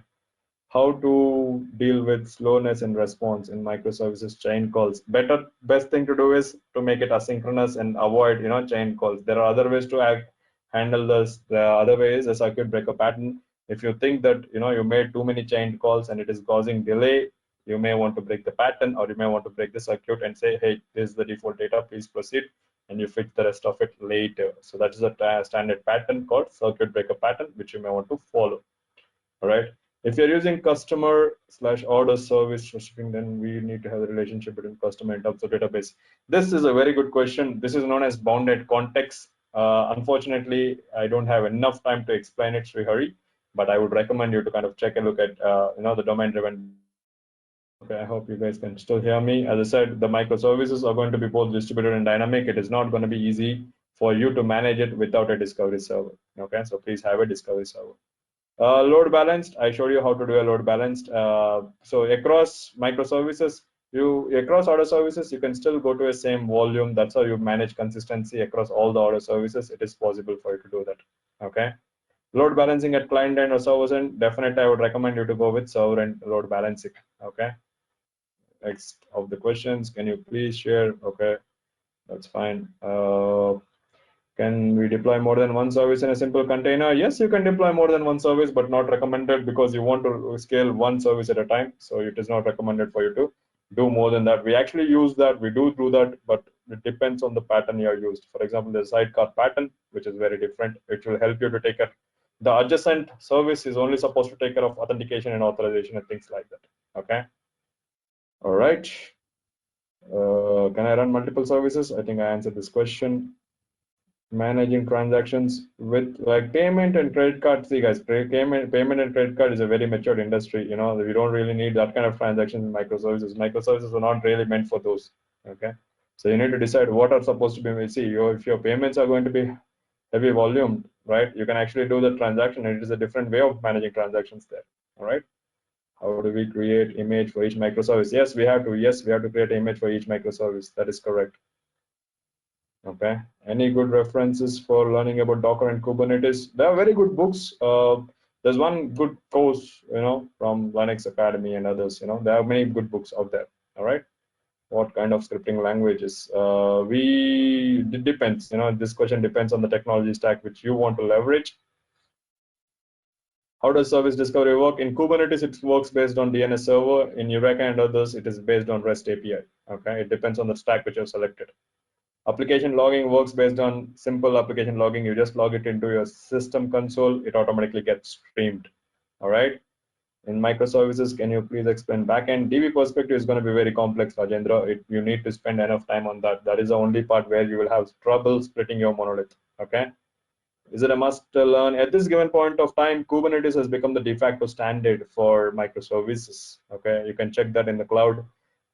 How to deal with slowness in response in microservices chain calls. Best thing to do is to make it asynchronous and avoid chain calls. There are other ways to handle this. The other way is a circuit breaker pattern. If you think that you made too many chain calls and it is causing delay, you may want to break the pattern, or you may want to break the circuit and say, hey, this is the default data, please proceed, and you fix the rest of it later. So that is a standard pattern called circuit breaker pattern, which you may want to follow. All right. If you're using customer/order service for shipping, then we need to have a relationship between customer in terms of database. This is a very good question. This is known as bounded context. Unfortunately, I don't have enough time to explain it, Srihari. but I would recommend you to kind of check a look at the domain driven. Okay, I hope you guys can still hear me. As I said, the microservices are going to be both distributed and dynamic. It is not going to be easy for you to manage it without a discovery server. Okay, so please have a discovery server. Load balanced, I showed you how to do a load balanced. So across microservices, across order services, you can still go to a same volume. That's how you manage consistency across all the order services. It is possible for you to do that. Okay. Load balancing at client end or server end, definitely I would recommend you to go with server end load balancing. Okay. Next of the questions, can you please share? Okay, that's fine. Can we deploy more than one service in a simple container? Yes, you can deploy more than one service, but not recommended because you want to scale one service at a time. So it is not recommended for you to do more than that. We actually use that, we do that, but it depends on the pattern you are used. For example, the sidecar pattern, which is very different. It will help you to take care. The adjacent service is only supposed to take care of authentication and authorization and things like that. Okay. All right. Can I run multiple services? I think I answered this question. Managing transactions with like payment and credit card. See guys, payment and credit card is a very mature industry. We don't really need that kind of transactions in microservices. Microservices are not really meant for those. Okay, so you need to decide what are supposed to be. See, if your payments are going to be heavy volume, right? You can actually do the transaction, and it is a different way of managing transactions there. All right. How do we create image for each microservice? Yes, we have to. Yes, we have to create an image for each microservice. That is correct. Okay. Any good references for learning about Docker and Kubernetes? There are very good books. There's one good course, from Linux Academy and others. There are many good books out there. All right. What kind of scripting languages? It depends. This question depends on the technology stack which you want to leverage. How does service discovery work? In Kubernetes, it works based on DNS server. In Eureka and others, it is based on REST API. Okay, it depends on the stack which you have selected. Application logging works based on simple application logging. You just log it into your system console. It automatically gets streamed. All right. In microservices, can you please explain backend? DB perspective is going to be very complex, Rajendra. You need to spend enough time on that. That is the only part where you will have trouble splitting your monolith. Okay. Is it a must learn? At this given point of time, Kubernetes has become the de facto standard for microservices. Okay, you can check that in the cloud.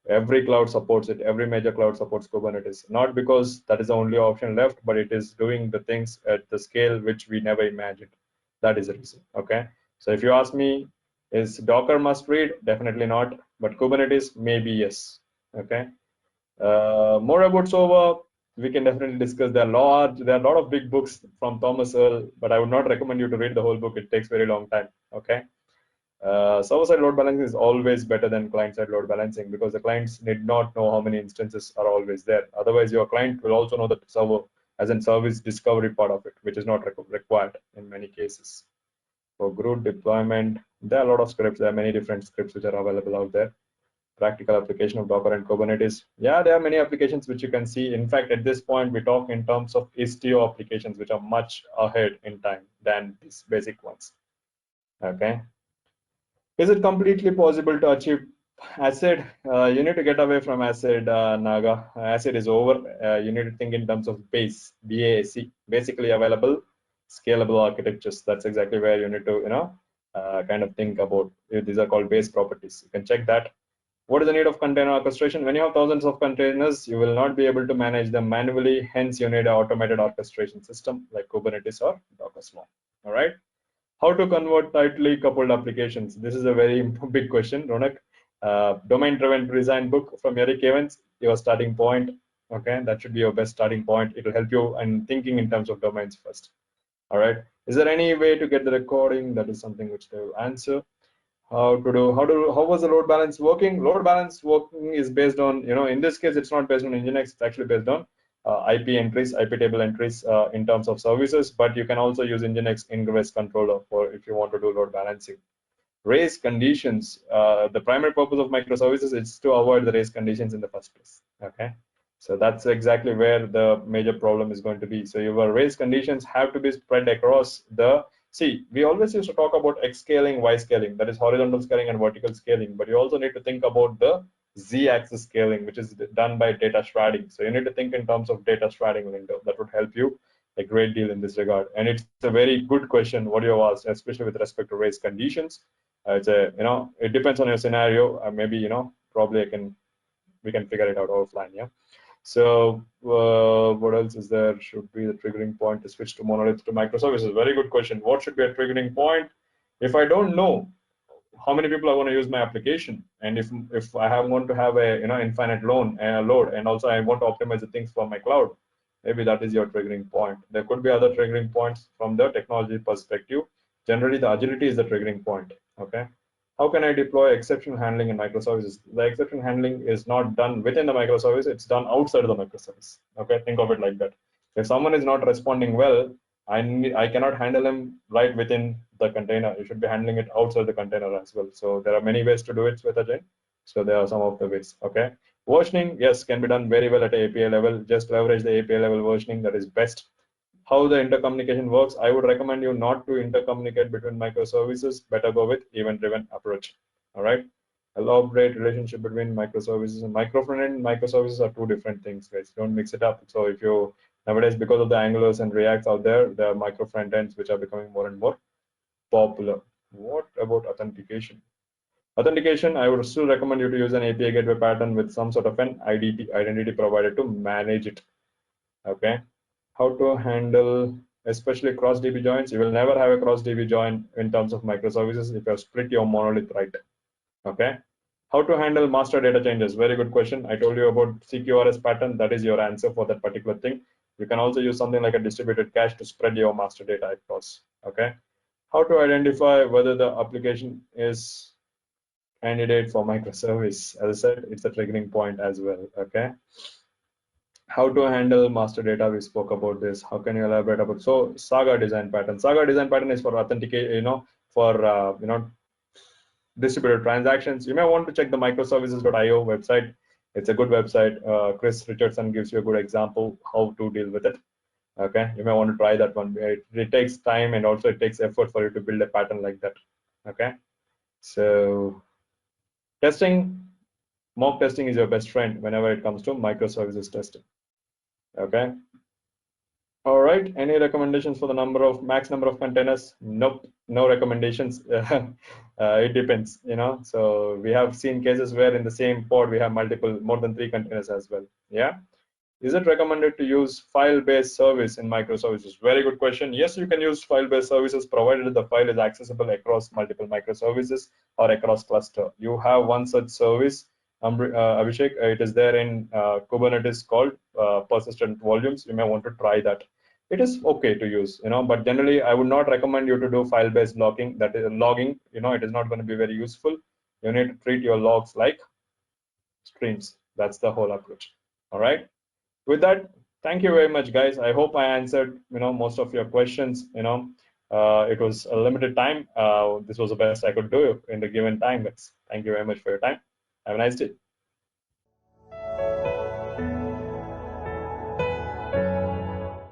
Every cloud supports it. Every major cloud supports Kubernetes. Not because that is the only option left, but it is doing the things at the scale which we never imagined. That is the reason. Okay. So if you ask me, is Docker must read? Definitely not. But Kubernetes, maybe yes. Okay. More about Sova, we can definitely discuss. There are a lot of big books from Thomas Earl, but I would not recommend you to read the whole book. It takes very long time. Okay. Server-side load balancing is always better than client-side load balancing because the clients need not know how many instances are always there. Otherwise, your client will also know the server as in service discovery part of it, which is not required in many cases. For GRUD deployment, there are a lot of scripts. There are many different scripts which are available out there. Practical application of Docker and Kubernetes. Yeah, there are many applications which you can see. In fact, at this point, we talk in terms of Istio applications, which are much ahead in time than these basic ones. Okay. Is it completely possible to achieve ACID? You need to get away from ACID, Naga. ACID is over. You need to think in terms of BASE, BASE, basically available scalable architectures. That's exactly where you need to, kind of think about. These are called base properties. You can check that. What is the need of container orchestration? When you have thousands of containers, you will not be able to manage them manually. Hence, you need an automated orchestration system like Kubernetes or Docker Swarm. All right. How to convert tightly coupled applications? This is a very big question, Ronak. Domain-driven design book from Eric Evans, your starting point. Okay, that should be your best starting point. It will help you in thinking in terms of domains first. All right. Is there any way to get the recording? That is something which they will answer. How was the load balance working? Load balance working is based on, in this case, it's not based on Nginx. It's actually based on IP entries, IP table entries in terms of services, but you can also use Nginx ingress controller for if you want to do load balancing. Race conditions. The primary purpose of microservices is to avoid the race conditions in the first place. Okay, so that's exactly where the major problem is going to be. So your race conditions have to be spread across the. See, we always used to talk about X scaling, Y scaling, that is horizontal scaling and vertical scaling, but you also need to think about the Z-axis scaling, which is done by data sharding. So you need to think in terms of data sharding window. That would help you a great deal in this regard. And it's a very good question what you have asked, especially with respect to race conditions. It's a, it depends on your scenario. Maybe, probably we can figure it out offline. Yeah. So what else is there? Should be the triggering point to switch to monolith to microservices? Very good question. What should be a triggering point? If I don't know how many people are going to use my application, and if I want to have a infinite load, and also I want to optimize the things for my cloud, maybe that is your triggering point. There could be other triggering points from the technology perspective. Generally, the agility is the triggering point. Okay. How can I deploy exception handling in microservices? The exception handling is not done within the microservice, it's done outside of the microservice. Okay, think of it like that. If someone is not responding well, I cannot handle him right within the container. You should be handling it outside the container as well. So there are many ways to do it with Agile. So there are some of the ways. Okay. Versioning, yes, can be done very well at API level. Just leverage the API level versioning, that is best. How the intercommunication works, I would recommend you not to intercommunicate between microservices. Better go with event-driven approach. All right. Elaborate relationship between microservices and microfrontend. Microservices are two different things, guys. Don't mix it up. So if you nowadays, because of the Angulars and Reacts out there are micro front ends which are becoming more and more popular. What about authentication? Authentication, I would still recommend you to use an API gateway pattern with some sort of an identity provided to manage it. Okay. How to handle especially cross DB joins? You will never have a cross DB join in terms of microservices if you have split your monolith right. Okay. How to handle master data changes? Very good question. I told you about CQRS pattern. That is your answer for that particular thing. You can also use something like a distributed cache to spread your master data across. Okay. How to identify whether the application is candidate for microservice? As I said, it's a triggering point as well. Okay. How to handle master data? We spoke about this. How can you elaborate about? So Saga design pattern. Saga design pattern is for authenticate. For distributed transactions. You may want to check the microservices.io website. It's a good website. Chris Richardson gives you a good example how to deal with it. Okay, you may want to try that one. It takes time and also it takes effort for you to build a pattern like that. Okay, so testing, mock testing is your best friend whenever it comes to microservices testing. Okay. All right. Any recommendations for the max number of containers? Nope. No recommendations. It depends, So we have seen cases where in the same pod we have more than 3 containers as well. Yeah. Is it recommended to use file-based service in microservices? Very good question. Yes, you can use file-based services provided the file is accessible across multiple microservices or across cluster. You have one such service, Abhishek. It is there in Kubernetes called persistent volumes. You may want to try that. It is okay to use, but generally I would not recommend you to do file-based logging. That is logging. It is not going to be very useful. You need to treat your logs like streams. That's the whole approach. All right. With that, thank you very much, guys. I hope I answered most of your questions. It was a limited time. This was the best I could do in the given time. Thank you very much for your time. Have a nice day.